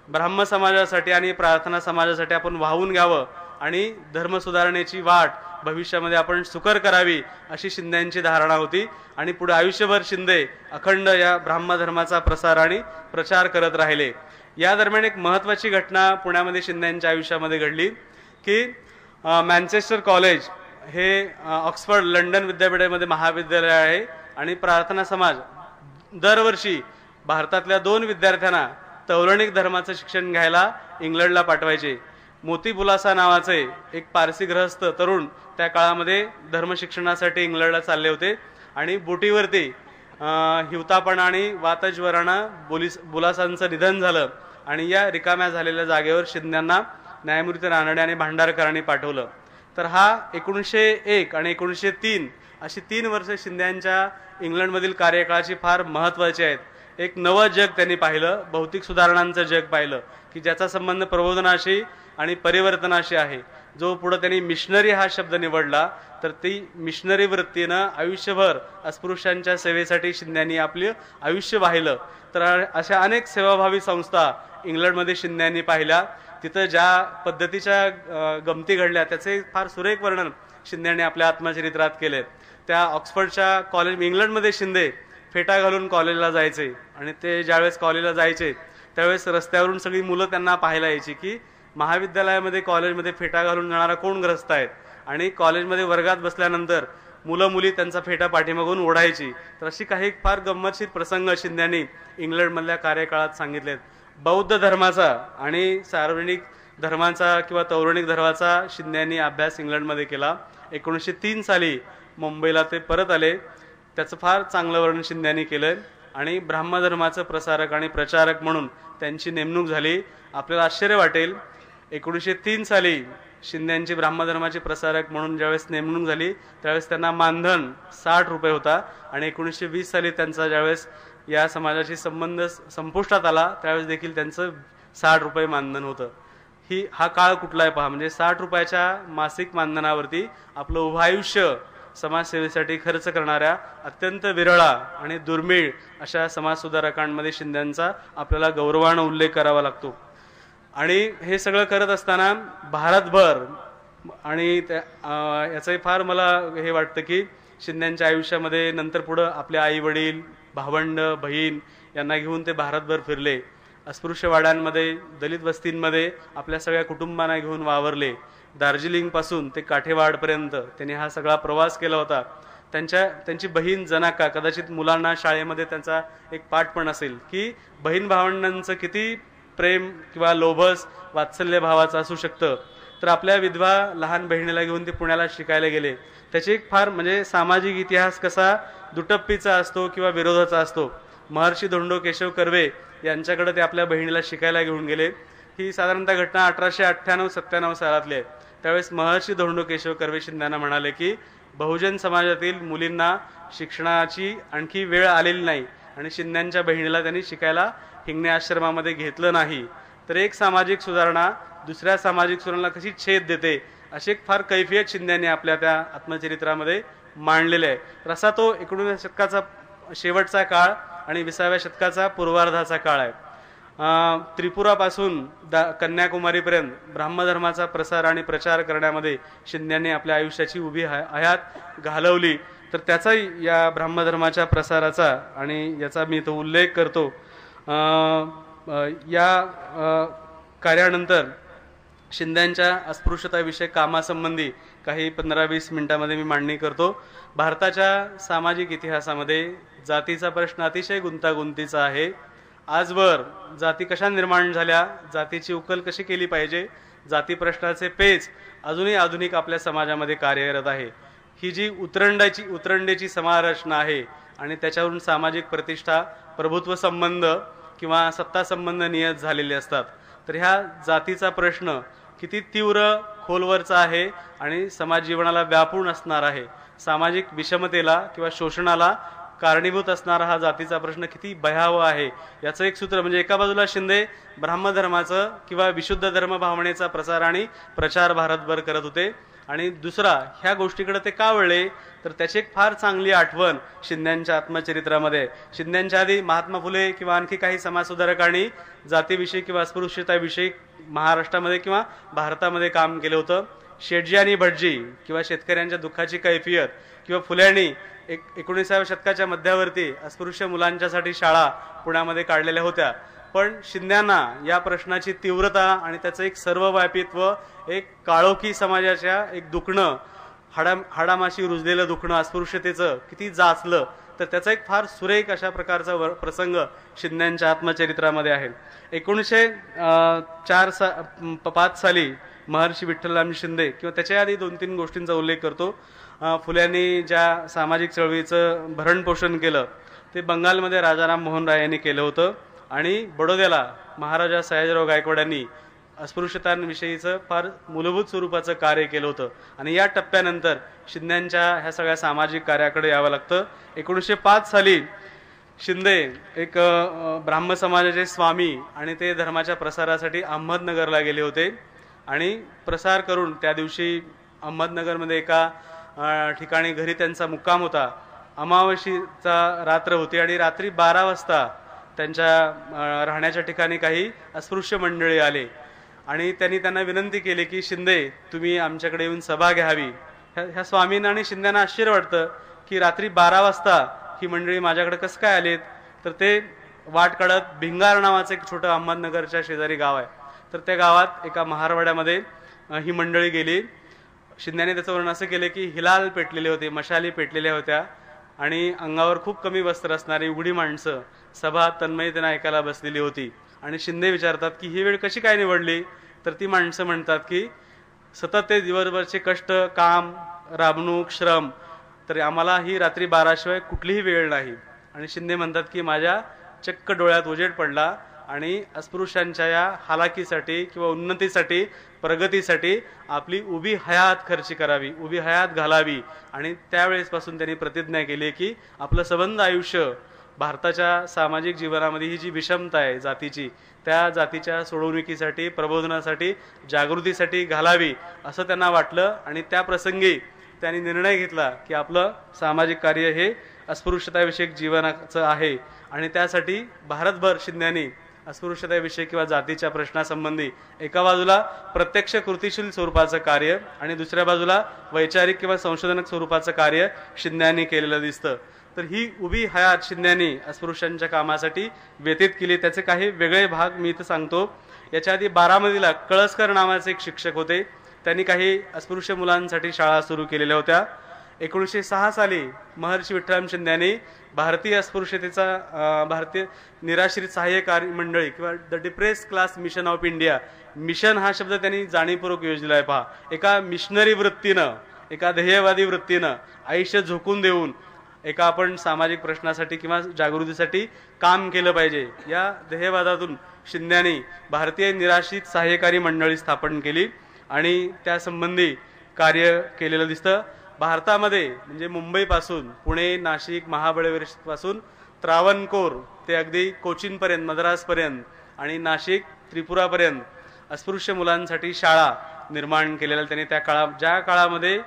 ब्राह्म समाजासाठी आणि प्रार्थना समाजासाठी आपण वाहून घ्यावं आणि धर्म सुधारणेची वाट भविष्यामध्ये आपण सुकर करावी अशी शिंद्यांची धारणा होती. आणि पुढे आयुष्यभर शिंदे अखंड या ब्राह्म धर्माचा प्रसार आणि प्रचार करत राहिले. या दरम्यान एक महत्त्वाची घटना पुण्यामध्ये शिंद्यांच्या आयुष्यामध्ये घडली की मॅनचेस्टर कॉलेज हे ऑक्सफर्ड लंडन विद्यापीठामध्ये महाविद्यालय आहे आणि प्रार्थना समाज दरवर्षी भारतातल्या 2 विद्यार्थ्यांना तौलनिक धर्माचं शिक्षण घ्यायला इंग्लंडला पाठवायचे. मोती बुलासा नावाचे एक पारसी गृहस्थ तरुण त्या काळामध्ये धर्मशिक्षणासाठी इंग्लंडला चालले होते आणि बोटीवरती हिवतापणा आणि वातज्वरानं बुलासांचं निधन झालं आणि या रिकाम्या झालेल्या जागेवर शिंद्यांना न्यायमूर्ती रानडे आणि भांडारकरांनी पाठवलं. तर हा 1901 आणि 1903 अशी 3 वर्ष शिंद्यांच्या इंग्लंडमधील कार्यकाळाची फार महत्त्वाची आहेत. एक नवं जग त्यांनी पाहिलं, भौतिक सुधारणांचं जग पाहिलं की ज्याचा संबंध प्रबोधनाशी आणि परिवर्तनाशी आहे. जो पुढे त्यांनी मिशनरी हा शब्द निवडला तर ती मिशनरी वृत्तीनं आयुष्यभर अस्पृश्यांच्या सेवेसाठी शिंद्यांनी आपले आयुष्य वाहिलं. तर अशा अनेक सेवाभावी संस्था इंग्लंडमध्ये शिंद्यांनी पाहिल्या. तिथं ज्या पद्धतीच्या गमती घडल्या त्याचे फार सुरेख वर्णन शिंद्यांनी आपल्या आत्मचरित्रात केले. त्या ऑक्सफर्डच्या कॉलेज इंग्लंडमध्ये शिंदे फेटा घालून कॉलेजला जायचे आणि ते ज्यावेळेस कॉलेजला जायचे त्यावेळेस रस्त्यावरून सगळी मुलं त्यांना पाहायला यायची की महाविद्यालयामध्ये कॉलेजमध्ये फेटा घालून जाणारा कोण ग्रस्त आहेत. आणि कॉलेजमध्ये वर्गात बसल्यानंतर मुलं मुली त्यांचा फेटा पाठीमागून ओढायची. तर अशी काही फार गंमतशीर प्रसंग शिंद्यांनी इंग्लंडमधल्या कार्यकाळात सांगितलेत. बौद्ध धर्माचा आणि सार्वजनिक धर्माचा किंवा तौलनिक धर्माचा शिंद्यांनी अभ्यास इंग्लंडमध्ये केला. 1903 साली मुंबईला ते परत आले. त्याचं फार चांगलं वर्णन शिंद्यांनी केलं आणि ब्राह्मधर्माचं प्रसारक आणि प्रचारक म्हणून त्यांची नेमणूक झाली. आपल्याला आश्चर्य वाटेल 1903 साली शिंद्यांची ब्राह्मधर्माचे प्रसारक म्हणून ज्यावेळेस नेमणूक झाली त्यावेळेस त्यांना मानधन 60 रुपये होता आणि 1920 साली त्यांचा ज्यावेळेस या समाजाशी संबंध संपुष्टात आला त्यावेळेस देखील त्यांचं 60 रुपये मानधन होतं. हा काळ कुठला आहे पहा. म्हणजे 60 रुपयाच्या मासिक मानधनावरती आपलं उभं आयुष्य समाजसेवेसाठी खर्च करणाऱ्या अत्यंत विरळा आणि दुर्मिळ अशा समाजसुधारकांमध्ये शिंद्यांचा आपल्याला गौरवानं उल्लेख करावा लागतो. आणि हे सगळं करत असताना भारतभर आणि याचंही फार मला हे वाटतं की शिंद्यांच्या आयुष्यामध्ये नंतर पुढं आपले आई वडील भावंड बहीण यांना घेऊन ते भारतभर फिरले. अस्पृश्य वाड्यांमध्ये दलित वस्तींमध्ये आपल्या सगळ्या कुटुंबांना घेऊन वावरले. दार्जिलिंगपासून ते काठेवाडपर्यंत त्यांनी हा सगळा प्रवास केला होता. त्यांची बहीण जनाका कदाचित मुलांना शाळेमध्ये त्यांचा एक पाठ पण असेल की बहीण भावंडांचं किती प्रेम किंवा लोभस वात्सल्य भावाचं असू शकतं. तर आपल्या विधवा लहान बहिणीला घेऊन ते पुण्याला शिकायला गेले. त्याची एक फार म्हणजे सामाजिक इतिहास कसा दुटप्पीचा असतो किंवा विरोधाचा असतो. महर्षी धोंडो केशव कर्वे यांच्याकडे ते आपल्या बहिणीला शिकायला घेऊन गेले. ही साधारणतः घटना 1898-97 सालातली आहे. त्यावेळेस महर्षी धोंडो केशव कर्वे शिंद्यांना म्हणाले की बहुजन समाजातील मुलींना शिक्षणाची आणखी वेळ आलेली नाही आणि शिंद्यांच्या बहिणीला त्यांनी शिकायला हिंगणे आश्रमामध्ये घेतलं नाही. तर एक सामाजिक सुधारणा दुसऱ्या सामाजिक सुधारणाला कशी छेद देते अशी एक फार कैफियत शिंद्यांनी आपल्या त्या आत्मचरित्रामध्ये मांडलेले आहे. तर असा तो 19व्या शतकाचा शेवटचा काळ आणि 20व्या शतकाचा पूर्वार्धाचा काळ आहे. त्रिपुरापासून कन्याकुमारीपर्यंत ब्राह्मधर्माचा प्रसार आणि प्रचार करण्यामध्ये शिंद्यांनी आपल्या आयुष्याची उभी हयात घालवली. तर त्याचाही या ब्राह्मधर्माच्या प्रसाराचा आणि याचा मी तो उल्लेख करतो. या कार्यानंतर शिंद्यांच्या अस्पृश्यताविषयक कामासंबंधी काही 15-20 मिनिटांमध्ये मी मांडणी करतो. भारताच्या सामाजिक इतिहासामध्ये जातीचा प्रश्न अतिशय गुंतागुंतीचा आहे. आजवर जाती कशा निर्माण झाल्या, जातीची उकल कशी केली पाहिजे, जाती प्रश्नाचे पेच अजूनही आधुनिक आपल्या समाजामध्ये कार्यरत आहे. ही जी उतरंडेची समारचना आहे आणि त्याच्यावरून सामाजिक प्रतिष्ठा प्रभुत्व संबंध किंवा सत्ता संबंध नियत झालेले असतात. तर ह्या जातीचा प्रश्न किती तीव्र खोलवरचा आहे आणि समाज जीवनाला व्यापून असणार आहे. सामाजिक विषमतेला किंवा शोषणाला कारणीभूत असणारा हा जातीचा प्रश्न किती भयावह आहे याचं एक सूत्र म्हणजे एका बाजूला शिंदे ब्राह्मधर्माचं किंवा विशुद्ध धर्म भावनेचा प्रसार आणि प्रचार भारतभर करत होते, आणि दुसरा ह्या गोष्टीकडे ते का वळले तर त्याची एक फार चांगली आठवण शिंद्यांच्या आत्मचरित्रामध्ये. शिंद्यांच्या आधी महात्मा फुले किंवा आणखी काही समाजसुधारकांनी जातीविषयी किंवा अस्पृश्यताविषयी महाराष्ट्रामध्ये किंवा भारतामध्ये काम केलं होतं. शेटजी आणि भटजी किंवा शेतकऱ्यांच्या दुःखाची कैफियत किंवा फुल्यांनी 19व्या शतकाच्या मध्यावर्ती अस्पृश्य मुलांच्यासाठी शाळा पुण्यामध्ये काढलेल्या होत्या. पण शिंद्यांना या प्रश्नाची तीव्रता आणि त्याचं एक सर्वव्यापीत्व, एक काळोखी समाजाच्या एक दुखणं, हाडामाशी रुजलेलं दुखणं अस्पृश्यतेचं किती जाचलं, तर त्याचा एक फार सुरेख अशा प्रकारचा प्रसंग शिंद्यांच्या आत्मचरित्रामध्ये आहे. 1905 साली महर्षी विठ्ठलरामजी शिंदे किंवा त्याच्या आधी 2-3 गोष्टींचा उल्लेख करतो. फुल्यांनी ज्या सामाजिक चळवळीचं भरणपोषण केलं ते बंगालमध्ये राजाराम मोहन राय यांनी केलं होतं, आणि बडोद्याला महाराजा सयाजीराव गायकवाड यांनी अस्पृश्यतांविषयीचं फार मूलभूत स्वरूपाचं कार्य केलं होतं. आणि या टप्प्यानंतर शिंद्यांच्या ह्या सगळ्या सामाजिक कार्याकडे यावं लागतं. 1905 साली शिंदे एक ब्राह्म समाजाचे स्वामी आणि ते धर्माच्या प्रसारासाठी अहमदनगरला गेले होते, आणि प्रसार करून त्या दिवशी अहमदनगरमध्ये एका ठिकाणी घरी त्यांचा मुक्काम होता. अमावास्येचा रात्र होती आणि रात्री 12 वाजता त्यांच्या राहण्याच्या ठिकाणी काही अस्पृश्य मंडळी आले आणि त्यांना विनंती केली की शिंदे तुम्ही आमच्याकडे येऊन सभा घ्यावी. ह्या स्वामींना आणि शिंद्यांना आश्चर्य वाटतं की रात्री 12 वाजता ही मंडळी माझ्याकडे कसं काय आलीत. तर ते वाट काढत भिंगार नावाचं एक छोटं अहमदनगरच्या शेजारी गाव आहे, तर त्या गावात एका महारवाड्यामध्ये ही मंडळी गेली. शिंद्याने त्याचं वर्णन असं केलं की हिलाल पेटलेले होते, मशाली पेटलेल्या होत्या आणि अंगावर खूप कमी वस्त्र असणारी उघडी माणसं सभा तन्मयतेने ऐकायला बसलेली होती. आणि शिंदे विचारतात की ही वेळ कशी काय निवडली, तर ती माणसं म्हणतात की सतत ते दिवसभरचे कष्ट, काम, राबणूक, श्रम, तर आम्हाला ही रात्री 12 शिवाय कुठलीही वेळ नाही. आणि शिंदे म्हणतात की माझ्या चक्क डोळ्यात उजेड पडला आणि अस्पृश्यांच्या या हालाकीसाठी किंवा उन्नतीसाठी, प्रगतीसाठी आपली उभी हयात खर्च करावी, उभी हयात घालावी. आणि त्यावेळेसपासून त्यांनी प्रतिज्ञा केली की आपलं सबंध आयुष्य भारताच्या सामाजिक जीवनामध्ये ही जी विषमता आहे जातीची, त्या जातीच्या सोडवणुकीसाठी, प्रबोधनासाठी, जागृतीसाठी घालावी असं त्यांना वाटलं. आणि त्या प्रसंगी त्यांनी निर्णय घेतला की आपलं सामाजिक कार्य हे अस्पृश्यताविषयक जीवनाचं आहे, आणि त्यासाठी भारतभर शिंद्यांनी अस्पृश्यताविषयी किंवा जातीच्या प्रश्नासंबंधी एका बाजूला प्रत्यक्ष कृतीशील स्वरूपाचं कार्य आणि दुसऱ्या बाजूला वैचारिक किंवा संशोधनक स्वरूपाचं कार्य शिंद्यांनी केलेलं दिसतं. तर ही उभी हयात शिंद्यांनी अस्पृश्यांच्या कामासाठी व्यतीत केली. त्याचे काही वेगळे भाग मी इथं सांगतो. याच्या आधी बारामतीला कळसकर नावाचे एक शिक्षक होते, त्यांनी काही अस्पृश्य मुलांसाठी शाळा सुरू केलेल्या होत्या. 1906 साली महर्षी विठ्ठलराम शिंद्यांनी भारतीय अस्पृश्यतेचा भारतीय निराश्रित सहाय्यकारी मंडळी किंवा the depress class mission of India, mission हा शब्द त्यांनी जाणीवपूर्वक योजला आहे. पहा, एका मिशनरी वृत्तीनं, एका ध्येयवादी वृत्तीनं आयुष्य झोकून देऊन एका आपण सामाजिक प्रश्नासाठी किंवा जागृतीसाठी काम केलं पाहिजे, या ध्येयवादातून शिंद्यांनी भारतीय निराश्रित सहाय्यकारी मंडळी स्थापन केली आणि त्यासंबंधी कार्य केलेलं दिसतं. भारतामध्ये म्हणजे मुंबईपासून पुणे, नाशिक, महाबळेश्वरपासून त्रावणकोर ते अगदी कोचीनपर्यंत, मद्रासपर्यंत आणि नाशिक, त्रिपुरापर्यंत अस्पृश्य मुलांसाठी शाळा निर्माण केलेल्या त्यांनी. त्या ज्या काळामध्ये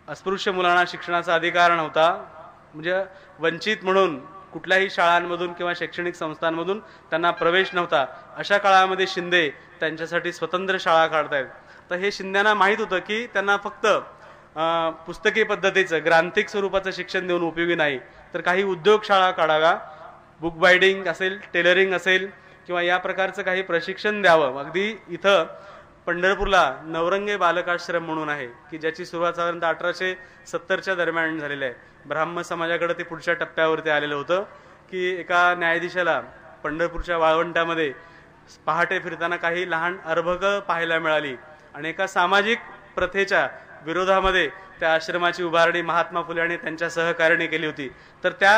अस्पृश्य मुलांना शिक्षणाचा अधिकार नव्हता, म्हणजे वंचित म्हणून कुठल्याही शाळांमधून किंवा शैक्षणिक संस्थांमधून त्यांना प्रवेश नव्हता, अशा काळामध्ये शिंदे त्यांच्यासाठी स्वतंत्र शाळा काढतायत. तर हे शिंद्यांना माहीत होतं की त्यांना फक्त पुस्तकी पद्धतीचं ग्रांथिक स्वरूपाचं शिक्षण देऊन उपयोगी नाही, तर काही उद्योग शाळा काढाव्या, बुक बायडिंग असेल, टेलरिंग असेल किंवा या प्रकारचं काही प्रशिक्षण द्यावं. अगदी इथं पंढरपूरला नवरंगे बालकाश्रम म्हणून आहे की ज्याची सुरुवात साधारणतः 1870च्या दरम्यान झालेली आहे. ब्राह्म समाजाकडे ते पुढच्या टप्प्यावरती आलेलं होतं की एका न्यायाधीशाला पंढरपूरच्या वाळवंटामध्ये पहाटे फिरताना काही लहान अर्भकं पाहायला मिळाली आणि एका सामाजिक प्रथेच्या विरोधामध्ये त्या आश्रमाची उभारणी महात्मा फुले आणि त्यांच्या सहकार्याने केली होती. तर त्या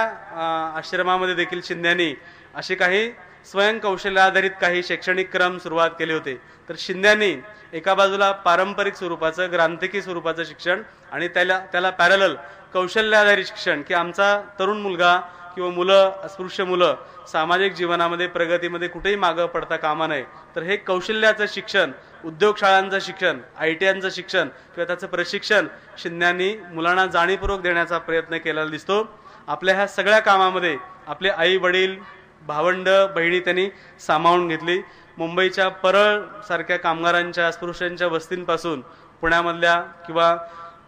आश्रमामध्ये देखील शिंद्यांनी असे काही स्वयंकौशल्य आधारित काही शैक्षणिक क्रम सुरुवात केले होते. तर शिंद्यांनी एका बाजूला पारंपरिक स्वरूपाचं ग्रांथिकी स्वरूपाचं शिक्षण आणि त्याला पॅरलल कौशल्याधारित शिक्षण, की आमचा तरुण मुलगा किंवा मुलं, अस्पृश्य मुलं सामाजिक जीवनामध्ये प्रगतीमध्ये कुठेही मागं पडता कामा नये. तर हे कौशल्याचं शिक्षण, उद्योगशाळांचं शिक्षण, ITआयचं शिक्षण किंवा त्याचं प्रशिक्षण शिंद्यांनी मुलांना जाणीवपूर्वक देण्याचा प्रयत्न केलेला दिसतो. आपल्या ह्या सगळ्या कामामध्ये आपले आई वडील, भावंड, बहिणी त्यांनी सामावून घेतली. मुंबईच्या परळ सारख्या कामगारांच्या, अस्पृश्यांच्या वस्तींपासून पुण्यामधल्या किंवा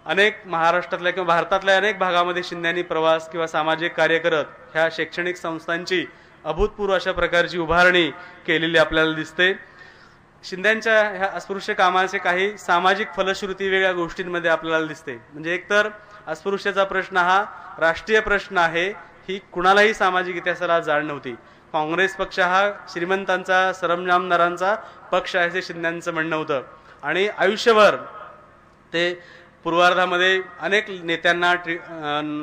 अनेक महाराष्ट्रातल्या किंवा भारतातल्या अनेक भागामध्ये शिंद्यांनी प्रवास किंवा सामाजिक कार्य करत ह्या शैक्षणिक संस्थांची अभूतपूर्व अशा प्रकारची उभारणी केलेली आपल्याला दिसते. शिंद्यांच्या ह्या अस्पृश्य कामाचे काही सामाजिक फलश्रुती वेगळ्या गोष्टींमध्ये आपल्याला दिसते. म्हणजे एकतर अस्पृश्याचा प्रश्न हा राष्ट्रीय प्रश्न आहे, ही कुणालाही सामाजिक इतिहासाला जाण नव्हती. काँग्रेस पक्ष हा श्रीमंतांचा, सरंजामदारांचा पक्ष आहे असे शिंद्यांचं म्हणणं होतं. आणि आयुष्यभर ते पूर्वार्धामध्ये अनेक नेत्यांना,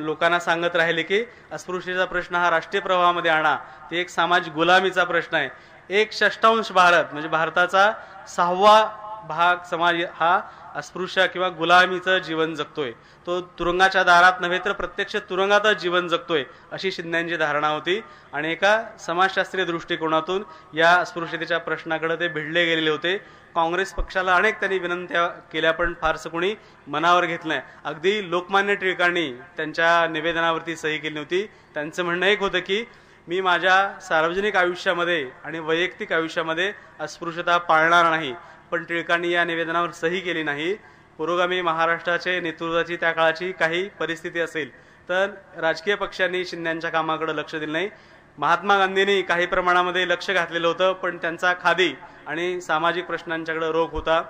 लोकांना सांगत राहिले की अस्पृश्यतेचा प्रश्न हा राष्ट्रीय प्रवाहामध्ये आणा. ते एक सामाजिक गुलामीचा प्रश्न आहे. 1/6 भारत म्हणजे भारताचा 6वा भाग समाज हा अस्पृश्य किंवा गुलामीचं जीवन जगतोय. तो तुरुंगाच्या दारात नव्हे तर प्रत्यक्ष तुरुंगातच जीवन जगतोय अशी शिंद्यांची धारणा होती. आणि एका समाजशास्त्रीय दृष्टिकोनातून या अस्पृश्यतेच्या प्रश्नाकडे ते भिडले गेलेले होते. काँग्रेस पक्षाला अनेक त्यांनी विनंत्या केल्या पण फारसं कोणी मनावर घेतलं नाही. अगदी लोकमान्य टिळकांनी त्यांच्या निवेदनावरती सही केली होती. त्यांचं म्हणणं एक होतं की मी माझ्या सार्वजनिक आयुष्यामध्ये आणि वैयक्तिक आयुष्यामध्ये अस्पृश्यता पाळणार नाही. पण टिळकांनी या निवेदनावर सही केली नाही. पुरोगामी महाराष्ट्राचे नेतृत्वाची त्या काळाची काही परिस्थिती असेल तर राजकीय पक्षांनी शिंद्यांच्या कामाकडे लक्ष दिलं नाही. महात्मा गांधींनी काही प्रमाणामध्ये लक्ष घातलेलं होतं पण त्यांचा खादी आणि सामाजिक प्रश्नांच्याकडे रोख होता.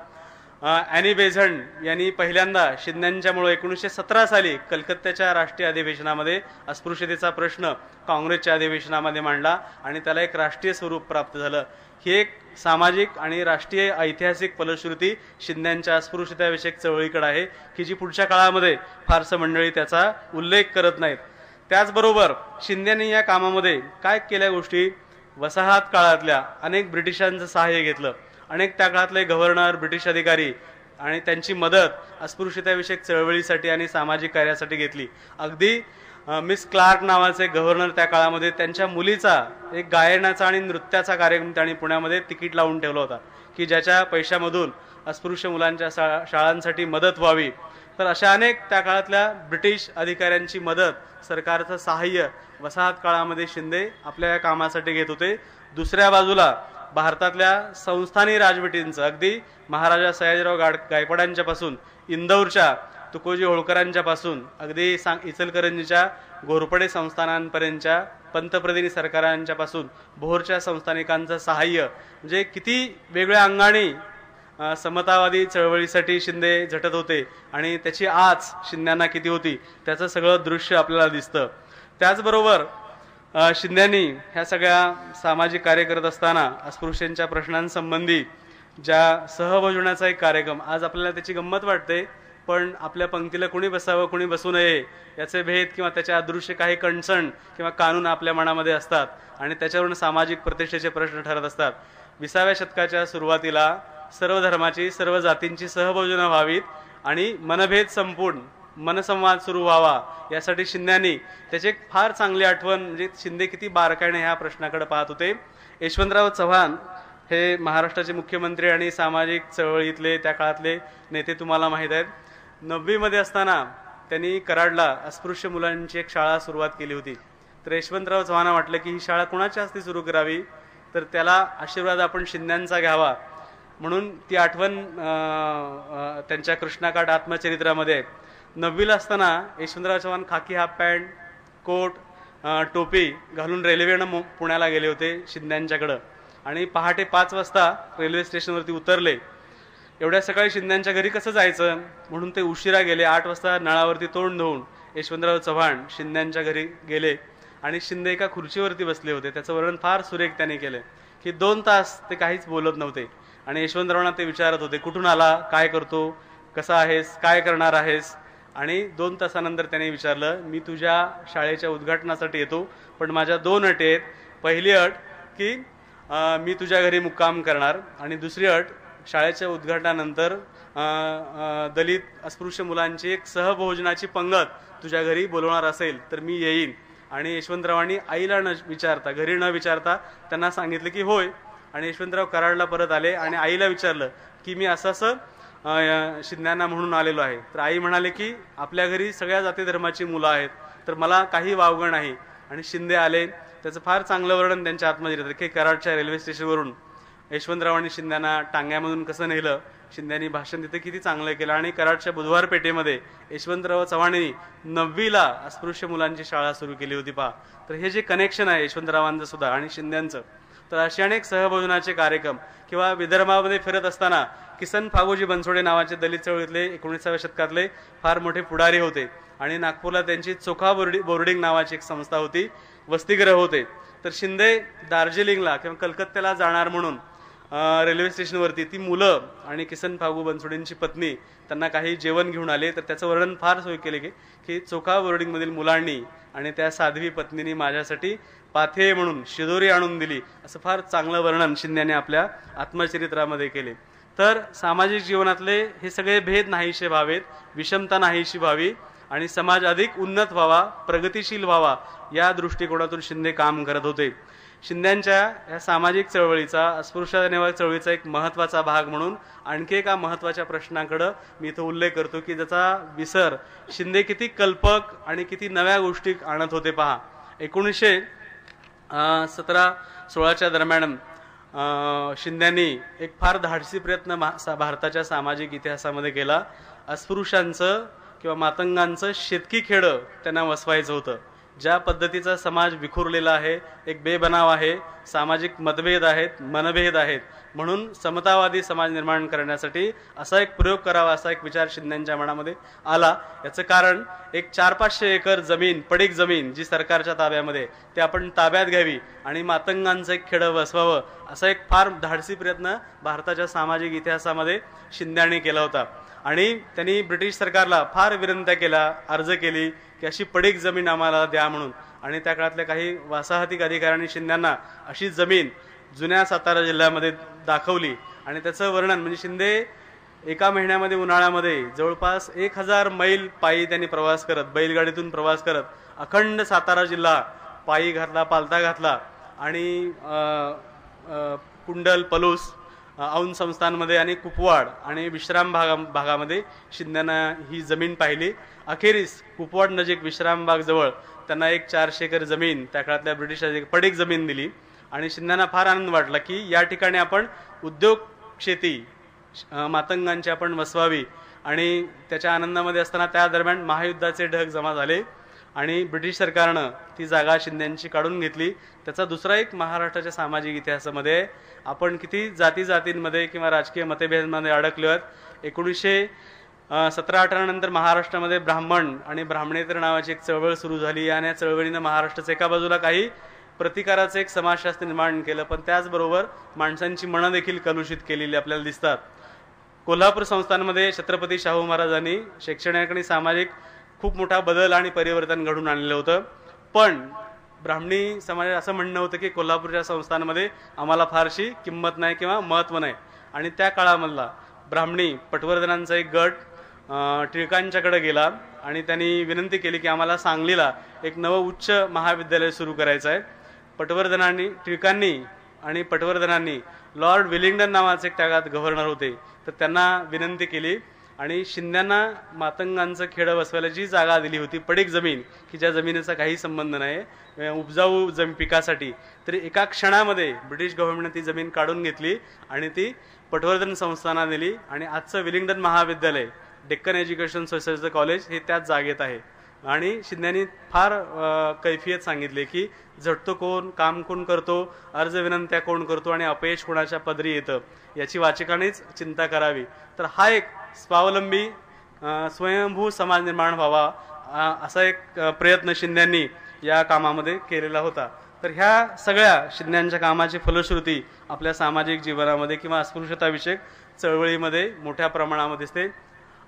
ॲनी बेझंट यांनी पहिल्यांदा शिंद्यांच्यामुळे 1917 साली कलकत्त्याच्या राष्ट्रीय अधिवेशनामध्ये अस्पृश्यतेचा प्रश्न काँग्रेसच्या अधिवेशनामध्ये मांडला आणि त्याला एक राष्ट्रीय स्वरूप प्राप्त झालं. ही एक सामाजिक आणि राष्ट्रीय ऐतिहासिक फलश्रुती शिंद्यांच्या अस्पृश्यताविषयक चळवळीकडे आहे की जी पुढच्या काळामध्ये फारसं मंडळी त्याचा उल्लेख करत नाहीत. त्याचबरोबर शिंद्यांनी या कामामध्ये काय केल्या गोष्टी, वसाहत काळातल्या अनेक ब्रिटिशांचं सहाय्य घेतलं. अनेक त्या काळातले गव्हर्नर, ब्रिटिश अधिकारी आणि त्यांची मदत अस्पृश्यताविषयक चळवळीसाठी आणि सामाजिक कार्यासाठी घेतली. अगदी मिस क्लार्क नावाचे गव्हर्नर त्या काळामध्ये त्यांच्या मुलीचा एक गायनाचा आणि नृत्याचा कार्यक्रम त्यांनी पुण्यामध्ये तिकीट लावून ठेवला होता की ज्याच्या पैशामधून अस्पृश्य मुलांच्या शाळांसाठी मदत व्हावी. तर अशा अनेक त्या काळातल्या ब्रिटिश अधिकाऱ्यांची मदत, सरकारचं सहाय्य वसाहत काळामध्ये शिंदे आपल्या या कामासाठी घेत होते. दुसऱ्या बाजूला भारतातल्या संस्थानी राजवटींचं, अगदी महाराजा सयाजीराव गायकवाडांच्या पासून इंदौरच्या तुकोजी होळकरांच्या पासून अगदी इचलकरंजीच्या घोरपडे संस्थानांपर्यंतच्या पंतप्रतिनिधी सरकारांच्या पासून भोरच्या संस्थानिकांचं सहाय्य, म्हणजे किती वेगळ्या अंगाने समतावादी चळवळीसाठी शिंदे झटत होते आणि त्याची आच शिंद्यांना किती होती त्याचं सगळं दृश्य आपल्याला दिसतं. त्याचबरोबर शिंद्यांनी ह्या सगळ्या सामाजिक कार्य करत असताना अस्पृश्यांच्या प्रश्नांसंबंधी ज्या सहभोजनाचा एक कार्यक्रम, आज आपल्याला त्याची गंमत वाटते पण आपल्या पंक्तीला कोणी बसावं कोणी बसू नये याचे भेद किंवा त्याच्या अदृश्य काही कणसण किंवा कानून आपल्या मनामध्ये असतात आणि त्याच्यावरून सामाजिक प्रतिष्ठेचे प्रश्न ठरत असतात. 20व्या शतकाच्या सुरुवातीला सर्व धर्माची, सर्व जातींची सहभोजनं व्हावीत आणि मनभेद संपून मनसंवाद सुरू व्हावा यासाठी शिंद्यांनी त्याची एक फार चांगली आठवण, म्हणजे शिंदे किती बारकाईने ह्या प्रश्नाकडे पाहत होते. यशवंतराव चव्हाण हे महाराष्ट्राचे मुख्यमंत्री आणि सामाजिक चळवळीतले त्या काळातले नेते तुम्हाला माहीत आहेत. 90मध्ये असताना त्यांनी कराडला अस्पृश्य मुलांची एक शाळा सुरुवात केली होती. तर यशवंतराव चव्हाणांना वाटलं की ही शाळा कुणाच्या हस्ते सुरू करावी, तर त्याला आशीर्वाद आपण शिंद्यांचा घ्यावा म्हणून ती आठवण त्यांच्या कृष्णाकाठ आत्मचरित्रामध्ये आहे. 9वीला असताना यशवंतराव चव्हाण खाकी हाफ पॅन्ट, कोट, टोपी घालून रेल्वेनं पुण्याला गेले होते शिंद्यांच्याकडं आणि पहाटे 5 वाजता रेल्वे स्टेशनवरती उतरले. एवढ्या सकाळी शिंद्यांच्या घरी कसं जायचं म्हणून ते उशिरा गेले. 8 वाजता नळावरती तोंड धुवून यशवंतराव चव्हाण शिंद्यांच्या घरी गेले आणि शिंदे एका खुर्चीवरती बसले होते. त्याचं वर्णन फार सुरेख त्यांनी केलं की 2 तास ते काहीच बोलत नव्हते आणि यशवंतरावांना ते विचारत होते कुठून आला, काय करतो, कसा आहेस, काय करणार आहेस. आणि 2 तासानंतर त्यांनी विचारलं मी तुझ्या शाळेच्या उद्घाटनासाठी येतो पण माझ्या 2 अटी आहेत. पहिली अट की मी तुझ्या घरी मुक्काम करणार आणि दुसरी अट शाळेच्या उद्घाटनानंतर दलित अस्पृश्य मुलांची एक सहभोजनाची पंगत तुझ्या घरी बोलवणार असेल तर मी येईन. आणि यशवंतरावांनी आईला न विचारता, घरी न विचारता त्यांना सांगितलं की होय. आणि यशवंतराव कराडला परत आले आणि आईला विचारलं की मी असं असं शिंद्यांना म्हणून आलेलो आहे. तर आई म्हणाले की आपल्या घरी सगळ्या जाती धर्माची मुलं आहेत, तर मला काही वावगं नाही. आणि शिंदे आले. त्याचं फार चांगलं वर्णन त्यांच्या आत्मचरित्रात आहे की कराडच्या रेल्वे स्टेशनवरून यशवंतरावांनी शिंद्यांना टांग्यामधून कसं नेलं, शिंद्यांनी भाषण तिथे किती चांगलं केलं. आणि कराडच्या बुधवार पेठेमध्ये यशवंतराव चव्हाणांनी 9वीला अस्पृश्य मुलांची शाळा सुरू केली होती पहा. तर हे जे कनेक्शन आहे यशवंतरावांचं सुद्धा आणि शिंद्यांचं, तर असे अनेक सहभोजनाचे कार्यक्रम. किंवा विदर्भामध्ये फिरत असताना किसन फागोजी बनसोडे नावाचे दलित चळवळीतले 19व्या शतकातले फार मोठे पुढारी होते. आणि नागपूरला त्यांची चोखा बोर्डिंग नावाची एक संस्था होती, वसतिगृह होते. तर शिंदे दार्जिलिंगला किंवा कलकत्त्याला जाणार म्हणून रेल्वे स्टेशनवरती ती मुलं आणि किसन फागू बनसोडेंची पत्नी त्यांना काही जेवण घेऊन आले. तर त्याचं वर्णन फार सोय केले की चोखा बोर्डिंगमधील मुलांनी आणि त्या साध्वी पत्नीने माझ्यासाठी पाथे म्हणून शिदोरी आणून दिली, असं फार चांगलं वर्णन शिंद्याने आपल्या आत्मचरित्रामध्ये केले. तर सामाजिक जीवनातले हे सगळे भेद नाहीसे व्हावेत, विषमता नाहीशी व्हावी आणि समाज अधिक उन्नत व्हावा, प्रगतिशील व्हावा, या दृष्टिकोनातून शिंदे काम करत होते. शिंद्यांच्या या सामाजिक चळवळीचा, अस्पृश्यता चळवळीचा एक महत्त्वाचा भाग म्हणून आणखी एका महत्त्वाच्या प्रश्नाकडं मी इथं उल्लेख करतो की ज्याचा विसर शिंदे किती कल्पक आणि किती नव्या गोष्टी आणत होते पहा. 1917-16च्या दरम्यान शिंद्यांनी एक फार धाडसी प्रयत्न भारताच्या सामाजिक इतिहासामध्ये केला. अस्पृश्यांचं किंवा मातंगांचं शेतकी खेडं त्यांना वसवायचं होतं. ज्या पद्धतीचा समाज विखुरलेला आहे, एक बेबनाव आहे, सामाजिक मतभेद आहेत, मनभेद आहेत, म्हणून समतावादी समाज निर्माण करण्यासाठी असा एक प्रयोग करावा, असा एक विचार शिंद्यांच्या मनामध्ये आला. याचं कारण एक 400-500 एकर जमीन, पडीक जमीन जी सरकारच्या ताब्यामध्ये, ते आपण ताब्यात घ्यावी आणि मातंगांचं एक खेडं वसवावं, असा एक फार धाडसी प्रयत्न भारताच्या सामाजिक इतिहासामध्ये शिंद्यांनी केला होता. आणि त्यांनी ब्रिटिश सरकारला फार विनंत्या केल्या, अर्ज केली की अशी पडीक जमीन आम्हाला द्या म्हणून. आणि त्या काळातल्या काही वासाहतिक अधिकाऱ्यांनी शिंद्यांना अशी जमीन जुन्या सातारा जिल्ह्यामध्ये दाखवली. आणि त्याचं वर्णन म्हणजे शिंदे एका महिन्यामध्ये उन्हाळ्यामध्ये जवळपास 1000 मैल पायी त्यांनी प्रवास करत, बैलगाडीतून प्रवास करत अखंड सातारा जिल्हा पायी घातला, पालथा घातला. आणि कुंडल, पलूस, औंध संस्थांमध्ये आणि कुपवाड आणि विश्राम भागामध्ये शिंद्यांना ही जमीन पाहिली. अखेरीस कुपवाड नजीक विश्रामबाग जवळ त्यांना एक 400 एकर जमीन, त्या काळातल्या ब्रिटिशांची पडीक जमीन दिली. आणि शिंद्यांना फार आनंद वाटला की या ठिकाणी आपण उद्योग शेती मातंगांची आपण वसवावी. आणि त्याच्या आनंदामध्ये असताना त्या दरम्यान महायुद्धाचे ढग जमा झाले आणि ब्रिटिश सरकारनं ती जागा शिंद्यांची काढून घेतली. त्याचा दुसरा एक महाराष्ट्राच्या सामाजिक इतिहासामध्ये आपण किती जातींमध्ये किंवा राजकीय मतभेदांमध्ये अडकलो आहोत. 1917-18 नंतर महाराष्ट्रामध्ये ब्राह्मण आणि ब्राह्मणेतर नावाची एक चळवळ सुरू झाली. आणि या चळवळीनं महाराष्ट्राच्या एका बाजूला काही प्रतिकाराचं एक समाजशास्त्र निर्माण केलं, पण त्याचबरोबर माणसांची मनं देखील कलुषित केलेली आपल्याला दिसतात. कोल्हापूर संस्थांमध्ये छत्रपती शाहू महाराजांनी शैक्षणिक आणि सामाजिक खूप मोठा बदल आणि परिवर्तन घडून आणलेलं होतं. पण ब्राह्मणी समाज असं म्हणणं होतं की कोल्हापूरच्या संस्थांमध्ये आम्हाला फारशी किंमत नाही किंवा महत्त्व नाही. आणि त्या काळामधला ब्राह्मणी पटवर्धनांचा एक गट टिळकांच्याकडे गेला आणि त्यांनी विनंती केली की आम्हाला सांगलीला एक नवं उच्च महाविद्यालय सुरू करायचं आहे. टिळकांनी आणि पटवर्धनांनी लॉर्ड विलिंग्डन नावाचे एक त्या काळात गव्हर्नर होते, तर त्यांना विनंती केली. आणि शिंद्यांना मातंगांचं खेडं बसवायला जी जागा दिली होती, पडीक जमीन की ज्या जमिनीचा काही संबंध नाही उपजाऊ पिकासाठी, तरी एका क्षणामध्ये ब्रिटिश गव्हर्नमेंटने ती जमीन काढून घेतली आणि ती पटवर्धन संस्थांना दिली. आणि आजचं विलिंग्डन महाविद्यालय, डेक्कन एज्युकेशन सोसायटीचं कॉलेज हे त्याच जागेत आहे. आणि शिंद्यांनी फार कैफियत सांगितली की झटतो कोण, काम कोण करतो, अर्ज विनंत्या कोण करतो आणि अपयश कोणाच्या पदरी येतं, याची वाचकानेच चिंता करावी. तर हा एक स्वावलंबी स्वयंभू समाज निर्माण व्हावा असा एक प्रयत्न शिंद्यांनी या कामामध्ये केलेला होता. तर ह्या सगळ्या शिंद्यांच्या कामाची फलश्रुती आपल्या सामाजिक जीवनामध्ये किंवा अस्पृश्यताविषयक चळवळीमध्ये मोठ्या प्रमाणामध्ये दिसते.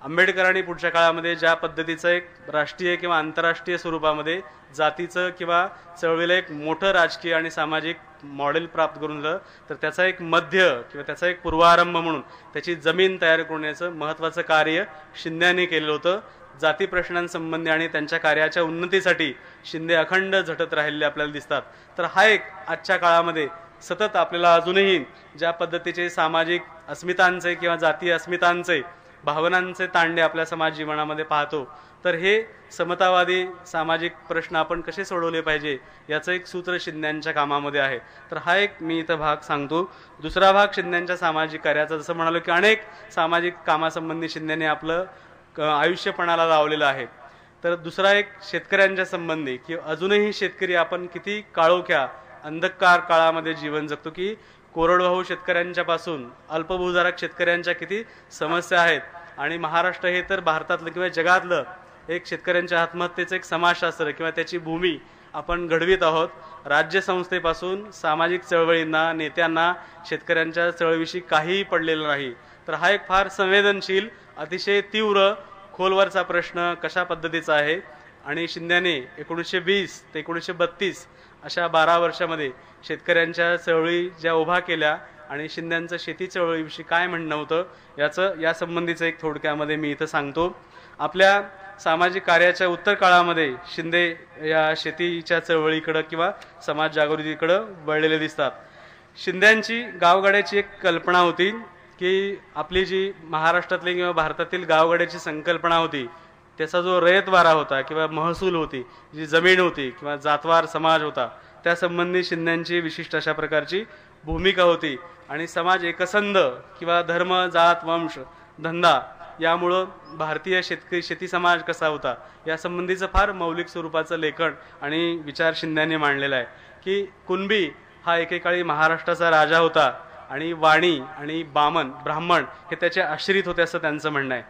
आंबेडकरांनी पुढच्या काळामध्ये ज्या पद्धतीचं एक राष्ट्रीय किंवा आंतरराष्ट्रीय स्वरूपामध्ये जातीचं किंवा चळवळीला एक मोठं राजकीय आणि सामाजिक मॉडेल प्राप्त करून दिलं, तर त्याचा एक मध्य किंवा त्याचा एक पूर्वारंभ म्हणून त्याची जमीन तयार करण्याचं महत्त्वाचं कार्य शिंद्यांनी केलेलं होतं. जाती प्रश्नांसंबंधी आणि त्यांच्या कार्याच्या उन्नतीसाठी शिंदे अखंड झटत राहिलेले आपल्याला दिसतात. तर हा एक आजच्या काळामध्ये सतत आपल्याला अजूनही ज्या पद्धतीचे सामाजिक अस्मितांचे किंवा जातीय अस्मितांचे भावनांचे तांडे आपल्या समाज जीवनामध्ये पाहतो, तर हे समतावादी सामाजिक प्रश्न आपण कसे सोडवले पाहिजे याचं एक सूत्र शिंद्यांच्या कामामध्ये आहे. तर हा एक मी इथं भाग सांगतो. दुसरा भाग शिंद्यांच्या सामाजिक कार्याचा, जसं म्हणालो की अनेक सामाजिक कामासंबंधी शिंद्यांनी आपलं आयुष्यपणाला लावलेलं आहे. तर दुसरा एक शेतकऱ्यांच्या संबंधी की अजूनही शेतकरी आपण किती काळोख्या अंधकार काळामध्ये जीवन जगतो, की कोरडवाहू शेतकऱ्यांच्या पासून अल्पभूधारक शेतकऱ्यांच्या किती समस्या आहेत. आणि महाराष्ट्र हे तर भारतातलं किंवा जगातलं एक शेतकऱ्यांच्या आत्महत्येचं एक समाजशास्त्र किंवा त्याची भूमी आपण घडवीत आहोत. राज्यसंस्थेपासून सामाजिक चळवळींना, नेत्यांना शेतकऱ्यांच्या चळवळीविषयी काहीही पडलेलं नाही. तर हा एक फार संवेदनशील, अतिशय तीव्र, खोलवरचा प्रश्न कशा पद्धतीचा आहे. आणि शिंद्याने 1920 ते 1932 अशा 12 वर्षामध्ये शेतकऱ्यांच्या चळवळी ज्या उभा केल्या आणि शिंद्यांचं शेती चळवळीविषयी काय म्हणणं होतं या संबंधीचं एक थोडक्यामध्ये मी इथं सांगतो. आपल्या सामाजिक कार्याच्या उत्तर काळामध्ये शिंदे या शेतीच्या चळवळीकडं किंवा समाज जागृतीकडं वळलेले दिसतात. शिंद्यांची गावगाड्याची एक कल्पना होती की आपली जी महाराष्ट्रातली किंवा भारतातील गावगाड्याची संकल्पना होती, त्याचा जो रयत वारा होता किंवा महसूल होती, जी जमीन होती किंवा जातवार समाज होता, त्यासंबंधी शिंद्यांची विशिष्ट अशा प्रकारची भूमिका होती. आणि समाज एकसंध किंवा धर्म, जात, वंश, धंदा यामुळं भारतीय शेती समाज कसा होता यासंबंधीचं फार मौलिक स्वरूपाचं लेखन आणि विचार शिंद्यांनी मांडलेला आहे. की कुणबी हा एकेकाळी महाराष्ट्राचा राजा होता आणि वाणी आणि ब्राह्मण हे त्याचे आश्रित होते असं त्यांचं म्हणणं आहे.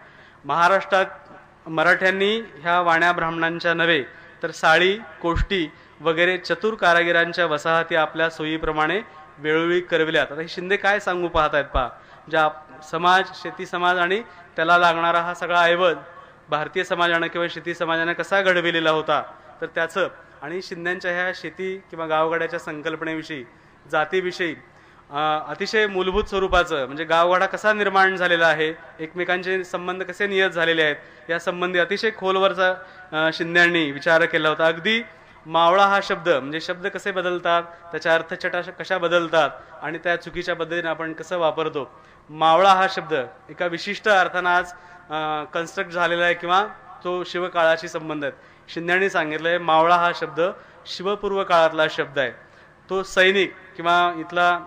महाराष्ट्रात मराठ्यांनी ह्या वाण्या ब्राह्मणांच्या नव्हे तर साळी, कोष्टी वगैरे चतुर कारागिरांच्या वसाहती आपल्या सोयीप्रमाणे वेळोवेळी करविल्यात. आता हे शिंदे काय सांगू पाहत आहेत पहा. ज्या समाज, शेती समाज आणि त्याला लागणारा हा सगळा ऐवज भारतीय समाजानं किंवा शेती समाजानं कसा घडविलेला होता, तर त्याचं आणि शिंद्यांच्या ह्या शेती किंवा गावगाड्याच्या संकल्पनेविषयी, जातीविषयी अतिशय मूलभूत स्वरूपाचं, म्हणजे गावगाडा कसा निर्माण झालेला आहे, एकमेकांचे संबंध कसे नियत झालेले आहेत, या संबंधी अतिशय खोलवरचा शिंद्यांनी विचार केला होता. अगदी मावळा हा शब्द, म्हणजे शब्द कसे बदलतात, त्याच्या अर्थछटा कशा बदलतात आणि त्या चुकीच्या पद्धतीने आपण कसं वापरतो. मावळा हा शब्द एका विशिष्ट अर्थानं आज कन्स्ट्रक्ट झालेला आहे किंवा तो शिवकाळाशी संबंध आहे. शिंद्यांनी सांगितलंय मावळा हा शब्द शिवपूर्व काळातला शब्द आहे. तो सैनिक किंवा इथला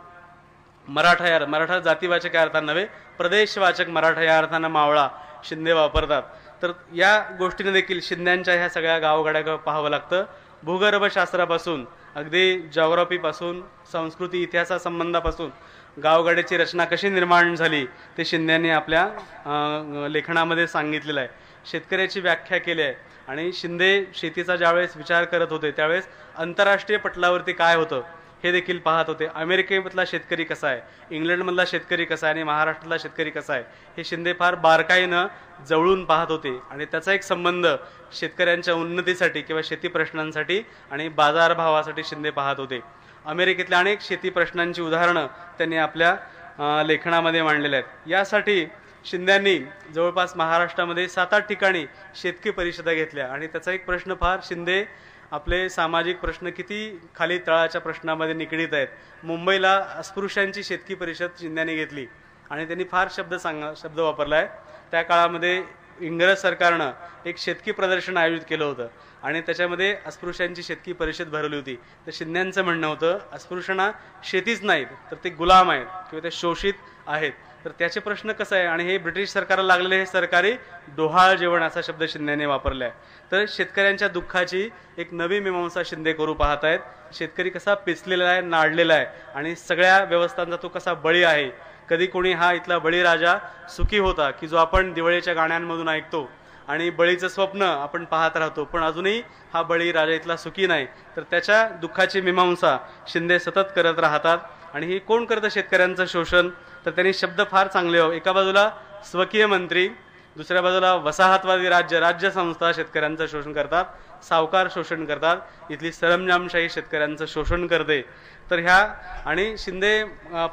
मराठा जातीवाचक या अर्थानं नव्हे, प्रदेशवाचक मराठा या अर्थानं मावळा शिंदे वापरतात. तर या गोष्टीने देखील शिंद्यांच्या ह्या सगळ्या गावगाड्या पाहावं लागतं. भूगर्भशास्त्रापासून अगदी जॉग्राफीपासून, संस्कृती, इतिहासासंबंधापासून गावगाड्याची रचना कशी निर्माण झाली ते शिंद्यांनी आपल्या लेखनामध्ये सांगितलेलं आहे. शेतकऱ्याची व्याख्या केली आहे. आणि शिंदे शेतीचा ज्यावेळेस विचार करत होते त्यावेळेस आंतरराष्ट्रीय पटलावरती काय होतं हे देखील पाहत होते. अमेरिकेमधला शेतकरी कसा आहे, इंग्लंडमधला शेतकरी कसा आहे आणि महाराष्ट्रातला शेतकरी कसा आहे हे शिंदे फार बारकाईनं जवळून पाहत होते. आणि त्याचा एक संबंध शेतकऱ्यांच्या उन्नतीसाठी किंवा शेती प्रश्नांसाठी आणि बाजारभावासाठी शिंदे पाहत होते. अमेरिकेतल्या अनेक शेती प्रश्नांची उदाहरणं त्यांनी आपल्या लेखनामध्ये मांडलेली आहेत. यासाठी शिंद्यांनी जवळपास महाराष्ट्रामध्ये 7-8 ठिकाणी शेतकी परिषदा घेतल्या. आणि त्याचा एक प्रश्न फार शिंदे आपले सामाजिक प्रश्न किती खाली तळाच्या प्रश्नामध्ये निगडीत आहेत. मुंबईला अस्पृश्यांची शेतकी परिषद शिंद्यांनी घेतली आणि त्यांनी फार शब्द वापरला आहे. त्या काळामध्ये इंग्रज सरकारनं एक शेतकी प्रदर्शन आयोजित केलं होतं आणि त्याच्यामध्ये अस्पृश्यांची शेतकी परिषद भरवली होती. तर शिंद्यांचं म्हणणं होतं अस्पृश्यांना शेतीच नाहीत तर ते गुलाम आहेत किंवा ते शोषित आहेत. तर त्याचे प्रश्न कसं आहे, आणि हे ब्रिटिश सरकारला लागलेले हे सरकारी डोहाळ जेवण असा शब्द शिंद्याने वापरला आहे. तर शेतकऱ्यांच्या दुःखाची एक नवी मीमांसा शिंदे करू पाहत आहेत. शेतकरी कसा पिचलेला आहे, नाडलेला आहे आणि सगळ्या व्यवस्थांचा तो कसा बळी आहे. कधी कोणी हा इथला बळीराजा सुखी होता की जो आपण दिवाळीच्या गाण्यांमधून ऐकतो आणि बळीचं स्वप्न आपण पाहत राहतो, पण अजूनही हा बळीराजा इथला सुखी नाही. तर त्याच्या दुःखाची मीमांसा शिंदे सतत करत राहतात. आणि हे कोण करतं शेतकऱ्यांचं शोषण, तर त्यांनी शब्द फार चांगले. एका बाजूला स्वकीय मंत्री दुसऱ्या बाजूला वसाहतवादी राज्य संस्था शेतकऱ्यांचं शोषण करतात, सावकार शोषण करतात, इथली सरंजामशाही शेतकऱ्यांचं शोषण करते. तर ह्या आणि शिंदे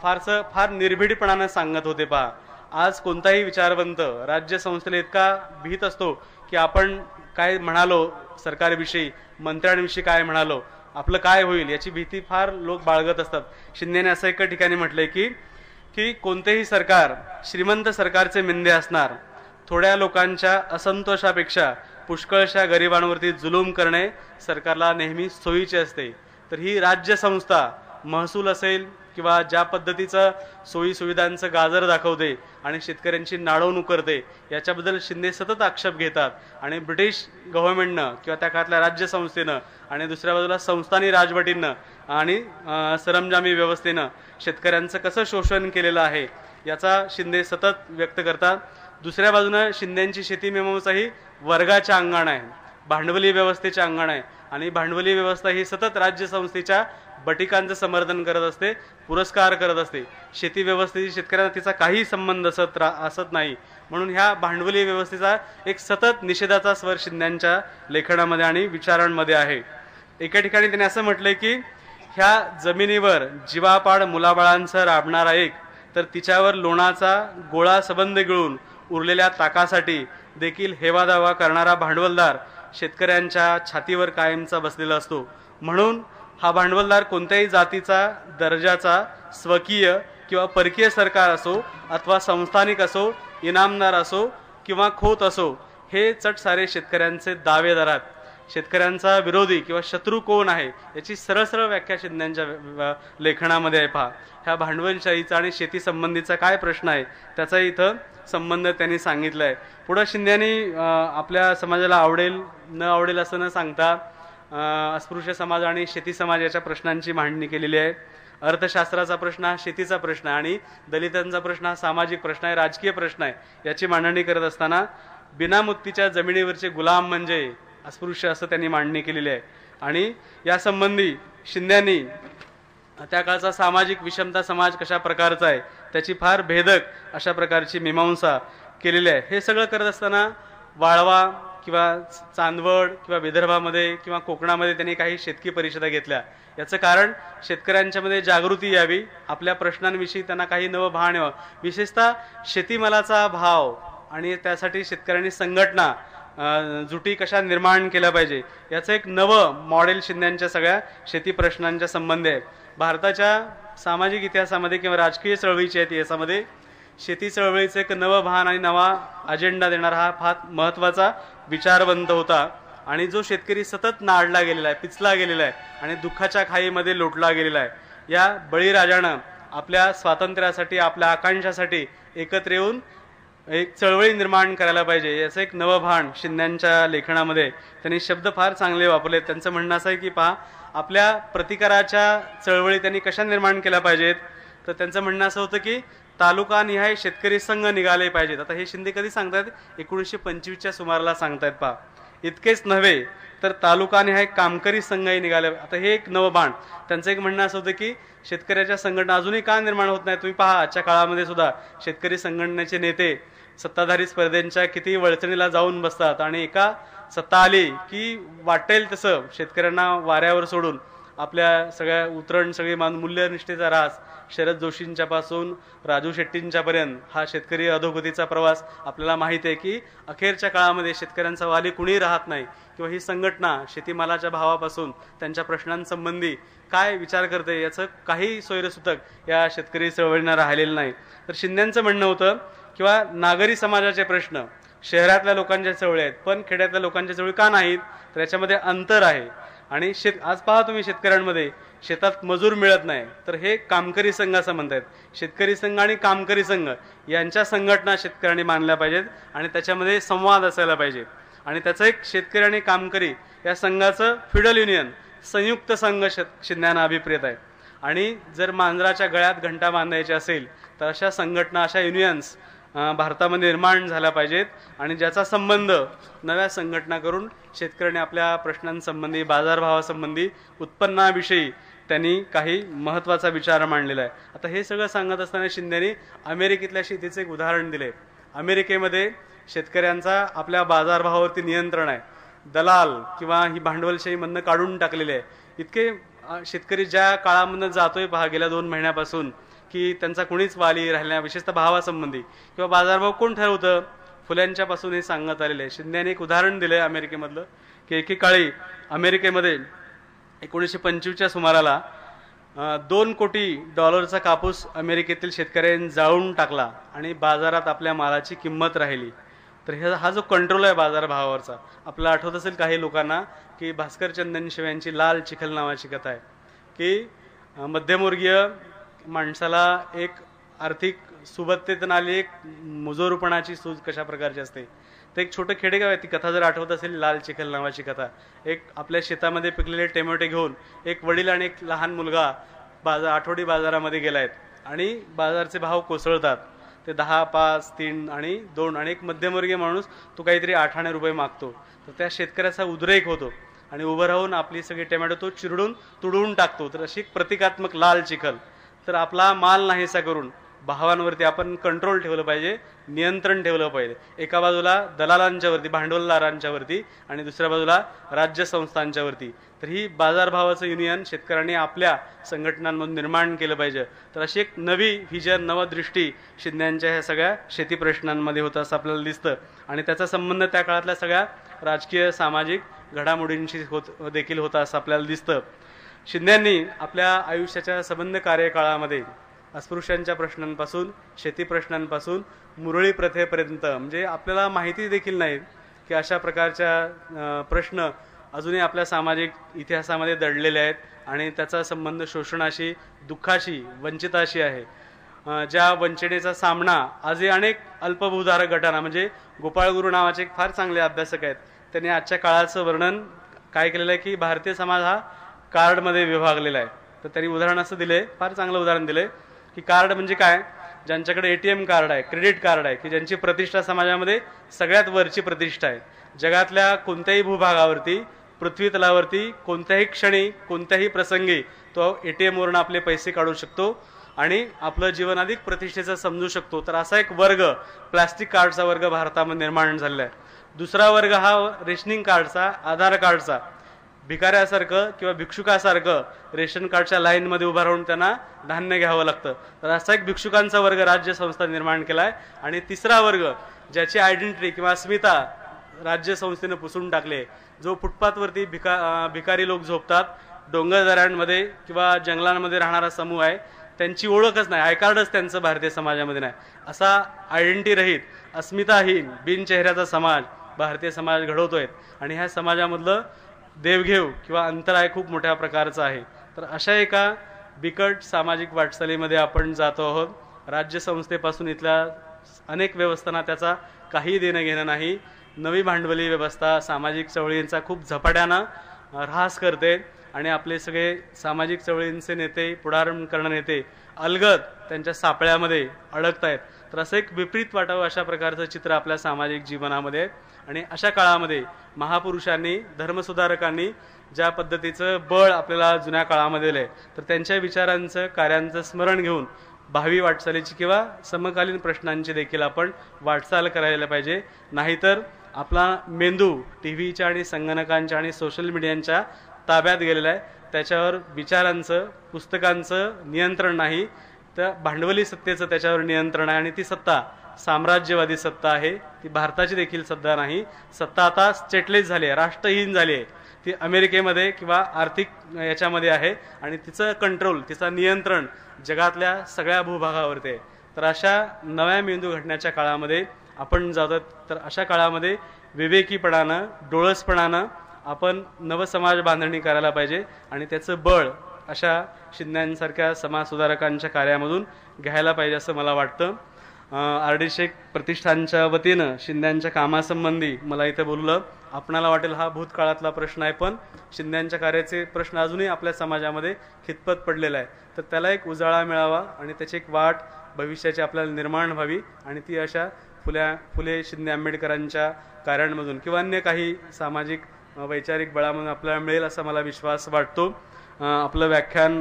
फार निर्भीडपणानं सांगत होते. पहा, आज कोणताही विचारवंत राज्य संस्थेला इतका भीत असतो की आपण काय म्हणालो सरकारविषयी, मंत्र्यांविषयी काय म्हणालो, आपलं काय होईल याची भीती फार लोक बाळगत असतात. शिंदेने असं एका ठिकाणी म्हटलंय की कोणतेही सरकार श्रीमंत सरकारचे मिंदे असणार, थोड्या लोकांच्या असंतोषापेक्षा पुष्कळशा गरिबांवरती जुलूम करणे सरकारला नेहमी सोयीचे असते. तर ही राज्य संस्था महसूल असेल किंवा ज्या पद्धतीचं सोयी सुविधांचं गाजर दाखवते आणि शेतकऱ्यांची नाडवणूक करते, याच्याबद्दल शिंदे सतत आक्षेप घेतात. आणि ब्रिटिश गव्हर्नमेंटनं किंवा त्या काळातल्या राज्य संस्थेनं आणि दुसऱ्या बाजूला संस्थानी राजवटींनं आणि सरंजामी व्यवस्थेनं शेतकऱ्यांचं कसं शोषण केलेलं आहे याचा शिंदे सतत व्यक्त करतात. दुसऱ्या बाजूनं शिंदेची शेती मीमांसा ही वर्गाच्या अंगाण आहे, भांडवली व्यवस्थेच्या अंगाण आहे. आणि भांडवली व्यवस्था ही सतत राज्य संस्थेच्या बटिकांचं समर्थन करत असते, पुरस्कार करत असते. शेती व्यवस्थेशी शेतकऱ्यांना तिचा काही संबंध असत नाही. म्हणून ह्या भांडवली व्यवस्थेचा एक सतत निषेधाचा स्वर शिंद्यांच्या लेखनामध्ये आणि विचारांमध्ये आहे. एका ठिकाणी त्यांनी असं म्हटलंय की ह्या जमिनीवर जीवापाड मुलाबाळांसह राबणारा एक, तर तिच्यावर लोणाचा गोळा सबंध गिळून उरलेल्या ताकासाठी देखील हेवादावा करणारा भांडवलदार शेतकऱ्यांच्या छातीवर कायमचा बसलेला असतो. म्हणून हा भांडवलदार कोणत्याही जातीचा, दर्जाचा, स्वकीय किंवा परकीय सरकार असो अथवा संस्थानिक असो, इनामदार असो किंवा खोत असो, हे चट सारे शेतकऱ्यांचे दावेदार आहेत. शेतकऱ्यांचा विरोधी किंवा शत्रू कोण आहे याची सरळ सरळ व्याख्या शिंद्यांच्या लेखनामध्ये आहे. पहा, ह्या भांडवलशाहीचा आणि शेती संबंधीचा काय प्रश्न आहे त्याचा इथं संबंध त्यांनी सांगितला आहे. पुढे शिंद्यांनी आपल्या समाजाला आवडेल न आवडेल असं न सांगता अस्पृश्य समाज आणि शेती समाज याच्या प्रश्नांची मांडणी केलेली आहे. अर्थशास्त्राचा प्रश्न हा शेतीचा प्रश्न आहे आणि दलितांचा प्रश्न हा सामाजिक प्रश्न आहे, राजकीय प्रश्न आहे. याची मांडणी करत असताना बिनामुक्तीच्या जमिनीवरचे गुलाम म्हणजे अस्पृश्य असं त्यांनी मांडणी केलेली आहे. आणि यासंबंधी शिंद्यांनी त्या काळचा सामाजिक विषमता समाज कशा प्रकारचा आहे त्याची फार भेदक अशा प्रकारची मीमांसा केलेली आहे. हे सगळं करत असताना वाळवा किंवा चांदवड किंवा विदर्भामध्ये किंवा कोकणामध्ये त्यांनी काही शेतकी परिषदा घेतल्या. याचं कारण शेतकऱ्यांच्यामध्ये जागृती यावी, आपल्या प्रश्नांविषयी त्यांना काही नवं भान यावं, विशेषतः शेतीमालाचा भाव आणि त्यासाठी शेतकऱ्यांनी संघटना जुटी कशा निर्माण केल्या पाहिजे याचं एक नवं मॉडेल शिंद्यांच्या सगळ्या शेती प्रश्नांच्या संबंधी आहे. भारताच्या सामाजिक इतिहासामध्ये किंवा राजकीय चळवळीच्या इतिहासामध्ये शेती चळवळीचं एक नवं भान आणि नवा अजेंडा देणारा हा फार महत्त्वाचा विचारवंत होता. आणि जो शेतकरी सतत नाडला गेलेला आहे, पिचला गेलेला आहे आणि दुःखाच्या खाईमध्ये लोटला गेलेला आहे, या बळीराजानं आपल्या स्वातंत्र्यासाठी, आपल्या आकांक्षासाठी एकत्र येऊन एक चळवळी निर्माण करायला पाहिजे याचं एक नवं भान शिंद्यांच्या लेखनामध्ये त्यांनी शब्द फार चांगले वापरले. त्यांचं म्हणणं असं आहे की पहा, आपल्या प्रतिकाराच्या चळवळी त्यांनी कशा निर्माण केल्या पाहिजेत, तर त्यांचं म्हणणं असं होतं की तालुकानिहाय शेतकरी संघ निघाले पाहिजेत. आता हे शिंदे कधी सांगतायत? 1925च्या सुमाराला सांगतायत. पहा, इतकेच नव्हे तर तालुकानिहाय कामकरी संघही निघाले. आता हे एक नवं बाण. त्यांचं एक म्हणणं असं होतं की शेतकऱ्याच्या संघटना अजूनही का निर्माण होत नाही? तुम्ही पहा, आजच्या काळामध्ये सुद्धा शेतकरी संघटनेचे नेते सत्ताधारी स्पर्धेंच्या किती वळचणीला जाऊन बसतात आणि एका सत्ता आली की वाटेल तसं शेतकऱ्यांना वाऱ्यावर सोडून आपल्या सगळ्या उतरण सगळी मूल्यनिष्ठेचा रास शरद जोशींच्या पासून राजू शेट्टींच्या पर्यंत हा शेतकरी अधोगतीचा प्रवास आपल्याला माहिती आहे की अखेरच्या काळामध्ये शेतकऱ्यांचा वाली कुणी राहत नाही किंवा ही संघटना शेतीमालाच्या भावापासून त्यांच्या प्रश्नांसंबंधी काय विचार करते याचं काही सोयरसूतक या शेतकरी चळवळींना राहिलेलं नाही. तर शिंद्यांचं म्हणणं होतं किंवा नागरी समाजाचे प्रश्न शहरातल्या लोकांच्या चळवळी आहेत पण खेड्यातल्या लोकांच्या चळवळी का नाहीत, तर याच्यामध्ये अंतर आहे. आणि आज पहा तुम्ही शेतकऱ्यांमध्ये शेतात मजूर मिळत नाही, तर हे कामकरी संघ असं म्हणतात. शेतकरी संघ आणि कामकरी संघ यांच्या संघटना शेतकऱ्यांनी मानल्या पाहिजेत आणि त्याच्यामध्ये संवाद असायला पाहिजे. आणि त्याचं एक शेतकरी आणि कामकरी या संघाचं फ्युडल युनियन संयुक्त संघ शिंद्यांना अभिप्रेत आहे. आणि जर मांजराच्या गळ्यात घंटा बांधायची असेल तर अशा संघटना, अशा युनियन्स भारतामध्ये निर्माण झाल्या पाहिजेत आणि ज्याचा संबंध नव्या संघटना करून शेतकऱ्यांनी आपल्या प्रश्नांसंबंधी, बाजारभावासंबंधी, उत्पन्नाविषयी त्यांनी काही महत्त्वाचा विचार मांडलेला आहे. आता हे सगळं सांगत असताना शिंदेनी अमेरिकेतल्या शेतीचे एक उदाहरण दिले. अमेरिकेमध्ये शेतकऱ्यांचा आपल्या बाजारभावावरती नियंत्रण आहे, दलाल किंवा ही भांडवलशाहीमधनं काढून टाकलेले आहे. इतके शेतकरी ज्या काळामधनं जातोय पहा गेल्या 2 महिन्यापासून, की त्यांचा कुणीच वाली राहिला नाही, विशेषतः भावासंबंधी किंवा बाजारभाव कोण ठरवतं, फुल्यांच्या पासून हे सांगण्यात आलेलं आहे. शिंद्याने एक उदाहरण दिलं आहे अमेरिकेमधलं, की एकेकाळी अमेरिकेमध्ये 1925च्या सुमाराला 2 कोटी डॉलरचा कापूस अमेरिकेतील शेतकऱ्यांनी जाळून टाकला आणि बाजारात आपल्या मालाची किंमत राहिली. तर हा जो कंट्रोल आहे बाजारभावावरचा, आपल्याला आठवत असेल काही लोकांना की भास्कर चंदन शिव यांची लाल चिखल नावाची कथा आहे, की मध्यमवर्गीय माणसाला एक आर्थिक सुबत्तेतून आली एक मुजोरपणाची सूज कशा प्रकारची असते. तर एक छोटं खेडेगाव आहे, ती कथा जर आठवत असेल, लाल चिखल नावाची कथा. एक आपल्या शेतामध्ये पिकलेले टोमॅटो घेऊन एक वडील आणि एक लहान मुलगा आठवडी बाजारामध्ये गेलायत आणि बाजारचे भाव कोसळतात. ते 10, 5, 3 आणि 2 आणि एक मध्यमवर्गीय माणूस तो काहीतरी 8 आणे रुपये मागतो. तर त्या शेतकऱ्याचा उद्रेक होतो आणि उभं राहून आपली सगळी टोमॅटो तो चिरडून तुडवून टाकतो. तर अशी प्रतिकात्मक लाल चिखल. तर आपला माल नाहीसा करून भावांवरती आपण कंट्रोल ठेवलं पाहिजे, नियंत्रण ठेवलं पाहिजे. एका बाजूला दलालांच्यावरती, भांडवलदारांच्यावरती आणि दुसऱ्या बाजूला राज्य संस्थांच्यावरती. तर ही बाजारभावाचं युनियन शेतकऱ्यांनी आपल्या संघटनांमधून निर्माण केलं पाहिजे. तर अशी एक नवी व्हिजन, नवदृष्टी शिंद्यांच्या ह्या सगळ्या शेती प्रश्नांमध्ये होतं असं आपल्याला दिसतं आणि त्याचा संबंध त्या काळातल्या सगळ्या राजकीय सामाजिक घडामोडींशी देखील होता असं आपल्याला दिसतं. शिंद्यांनी आपल्या आयुष्याच्या संबंध कार्यकाळामध्ये अस्पृश्यांच्या प्रश्नांपासून, शेती प्रश्नांपासून मुरळी प्रथेपर्यंत, म्हणजे आपल्याला माहिती देखील नाही की अशा प्रकारच्या प्रश्न अजूनही आपल्या सामाजिक इतिहासामध्ये दडलेले आहेत आणि त्याचा संबंध शोषणाशी, दुःखाशी, वंचिताशी आहे. ज्या वंचनेचा सामना आजही अनेक अल्पभूधारक गटांना, म्हणजे गोपाळ गुरु नावाचे एक फार चांगले अभ्यासक आहेत, त्यांनी आजच्या काळाचं वर्णन काय केलेलं आहे की भारतीय समाज हा कार्डमध्ये विभागलेला आहे. तर त्यांनी उदाहरण असं दिले, फार चांगलं उदाहरण दिले की कार्ड म्हणजे काय, ज्यांच्याकडे ATM कार्ड आहे, क्रेडिट कार्ड आहे, की ज्यांची प्रतिष्ठा समाजामध्ये सगळ्यात वरची प्रतिष्ठा आहे. जगातल्या कोणत्याही भूभागावरती, पृथ्वी तलावरती कोणत्याही क्षणी, कोणत्याही प्रसंगी तो ATM वरून आपले पैसे काढू शकतो आणि आपलं जीवन अधिक प्रतिष्ठेचं समजू शकतो. तर असा एक वर्ग, प्लास्टिक कार्डचा वर्ग भारतामध्ये निर्माण झालेला आहे. दुसरा वर्ग हा रेशनिंग कार्डचा, आधार कार्डचा, भिकाऱ्यासारखं किंवा भिक्षुकासारखं रेशन कार्डच्या लाईनमध्ये उभा राहून त्यांना धान्य घ्यावं लागतं. तर असा एक भिक्षुकांचा वर्ग राज्य संस्था निर्माण केला आहे. आणि तिसरा वर्ग ज्याची आयडेंटिटी किंवा अस्मिता राज्य संस्थेनं पुसून टाकले, जो फुटपाथवरती भिकारी लोक झोपतात, डोंगरदऱ्यांमध्ये किंवा जंगलांमध्ये राहणारा समूह आहे, त्यांची ओळखच नाही, आय कार्डच त्यांचं भारतीय समाजामध्ये नाही, असा आयडेंटिटी रहित, अस्मिताहीन, बिनचेहऱ्याचा समाज भारतीय समाज घडवतोय. आणि ह्या समाजामधलं देवघेव किंवा अंतराय खूप मोठ्या प्रकारचा आहे. तर अशा एका बिकट सामाजिक वाटचालीमध्ये आपण जातो आहोत. राज्य संस्थेपासून इथल्या अनेक व्यवस्थांना त्याचा काही देणं घेणं नाही. नवी भांडवली व्यवस्था सामाजिक चळवळींचा खूप झपाट्यानं ऱ्हास करते आणि आपले सगळे सामाजिक चळवळींचे नेते, पुढारण करणारे नेते अलगद त्यांच्या सापळ्यामध्ये अडकत आहेत. तर असं एक विपरीत वाटावं अशा प्रकारचं चित्र आपल्या सामाजिक जीवनामध्ये. आणि अशा काळामध्ये महापुरुषांनी, धर्मसुधारकांनी ज्या पद्धतीचं बळ आपल्याला जुन्या काळामध्ये दिलंय, तर त्यांच्या विचारांचं, कार्यांचं स्मरण घेऊन भावी वाटचालीची किंवा समकालीन प्रश्नांची देखील आपण वाटचाल करायला पाहिजे. नाहीतर आपला मेंदू TV आणि संगणकांच्या आणि सोशल मीडियांच्या ताब्यात गेलेला आहे. त्याच्यावर विचारांचं, पुस्तकांचं नियंत्रण नाही, तर भांडवली सत्तेचं त्याच्यावर नियंत्रण आहे. आणि ती सत्ता साम्राज्यवादी सत्ता आहे, ती भारताची देखील सत्ता नाही. सत्ता आता स्टेटलेस झाली आहे, राष्ट्रहीन झाली आहे. ती अमेरिकेमध्ये किंवा आर्थिक याच्यामध्ये आहे आणि तिचं कंट्रोल, तिचं नियंत्रण जगातल्या सगळ्या भूभागावरती आहे. तर अशा नव्या मेंदू घडण्याच्या काळामध्ये आपण जातो. तर अशा काळामध्ये विवेकीपणानं, डोळसपणानं आपण नवसमाज बांधणी करायला पाहिजे आणि त्याचं बळ अशा शिंद्यांसारख्या समाजसुधारकांच्या कार्यामधून घ्यायला पाहिजे असं मला वाटतं. RD शेख प्रतिष्ठानच्या वतीनं शिंद्यांच्या कामासंबंधी मला इथं बोललं. आपणाला वाटेल हा भूतकाळातला प्रश्न आहे, पण शिंद्यांच्या कार्याचे प्रश्न अजूनही आपल्या समाजामध्ये खितपत पडलेला आहे. तर त्याला एक उजाळा मिळावा आणि त्याची एक वाट भविष्याची आपल्याला निर्माण व्हावी आणि ती अशा फुले शिंदे आंबेडकरांच्या कार्यांमधून किंवा अन्य काही सामाजिक वैचारिक बळामधून आपल्याला मिळेल असा मला विश्वास वाटतो. आपलं व्याख्यान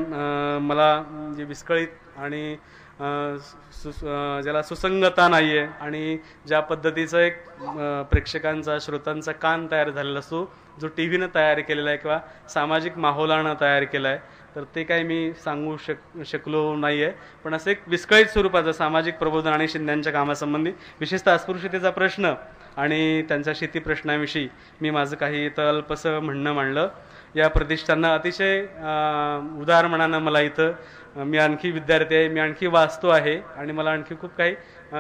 मला जे विस्कळीत आणि ज्याला सुसंगता नाही आहे आणि ज्या पद्धतीचं एक प्रेक्षकांचा श्रोतांचा कान तयार झालेला असतो, जो टी व्हीनं तयार केलेला आहे किंवा सामाजिक माहोलानं तयार केला आहे, तर ते काही मी सांगू शकलो नाही आहे. पण असं एक विस्कळीत स्वरूपाचं सामाजिक प्रबोधन आणि शिंद्यांच्या कामासंबंधी, विशेषतः अस्पृश्यतेचा प्रश्न आणि त्यांच्या शेती प्रश्नाविषयी मी माझं काही इथं अल्पसं म्हणणं मांडलं. या प्रतिष्ठानं अतिशय उदार मनानं मला इथं, मी आणखी विद्यार्थी आहे, मी आणखी वाचतो आहे आणि मला आणखी खूप काही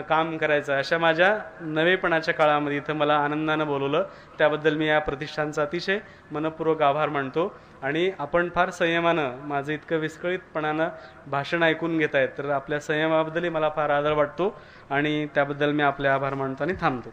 काम करायचं आहे, अशा माझ्या नवेपणाच्या काळामध्ये इथं मला आनंदानं बोलवलं. त्याबद्दल मी या प्रतिष्ठानचा अतिशय मनपूर्वक आभार मानतो. आणि आपण फार संयमानं माझं इतकं विस्कळीतपणानं भाषण ऐकून घेत आहेत, तर आपल्या संयमाबद्दलही मला फार आदर वाटतो आणि त्याबद्दल मी आपले आभार मानतो आणि थांबतो.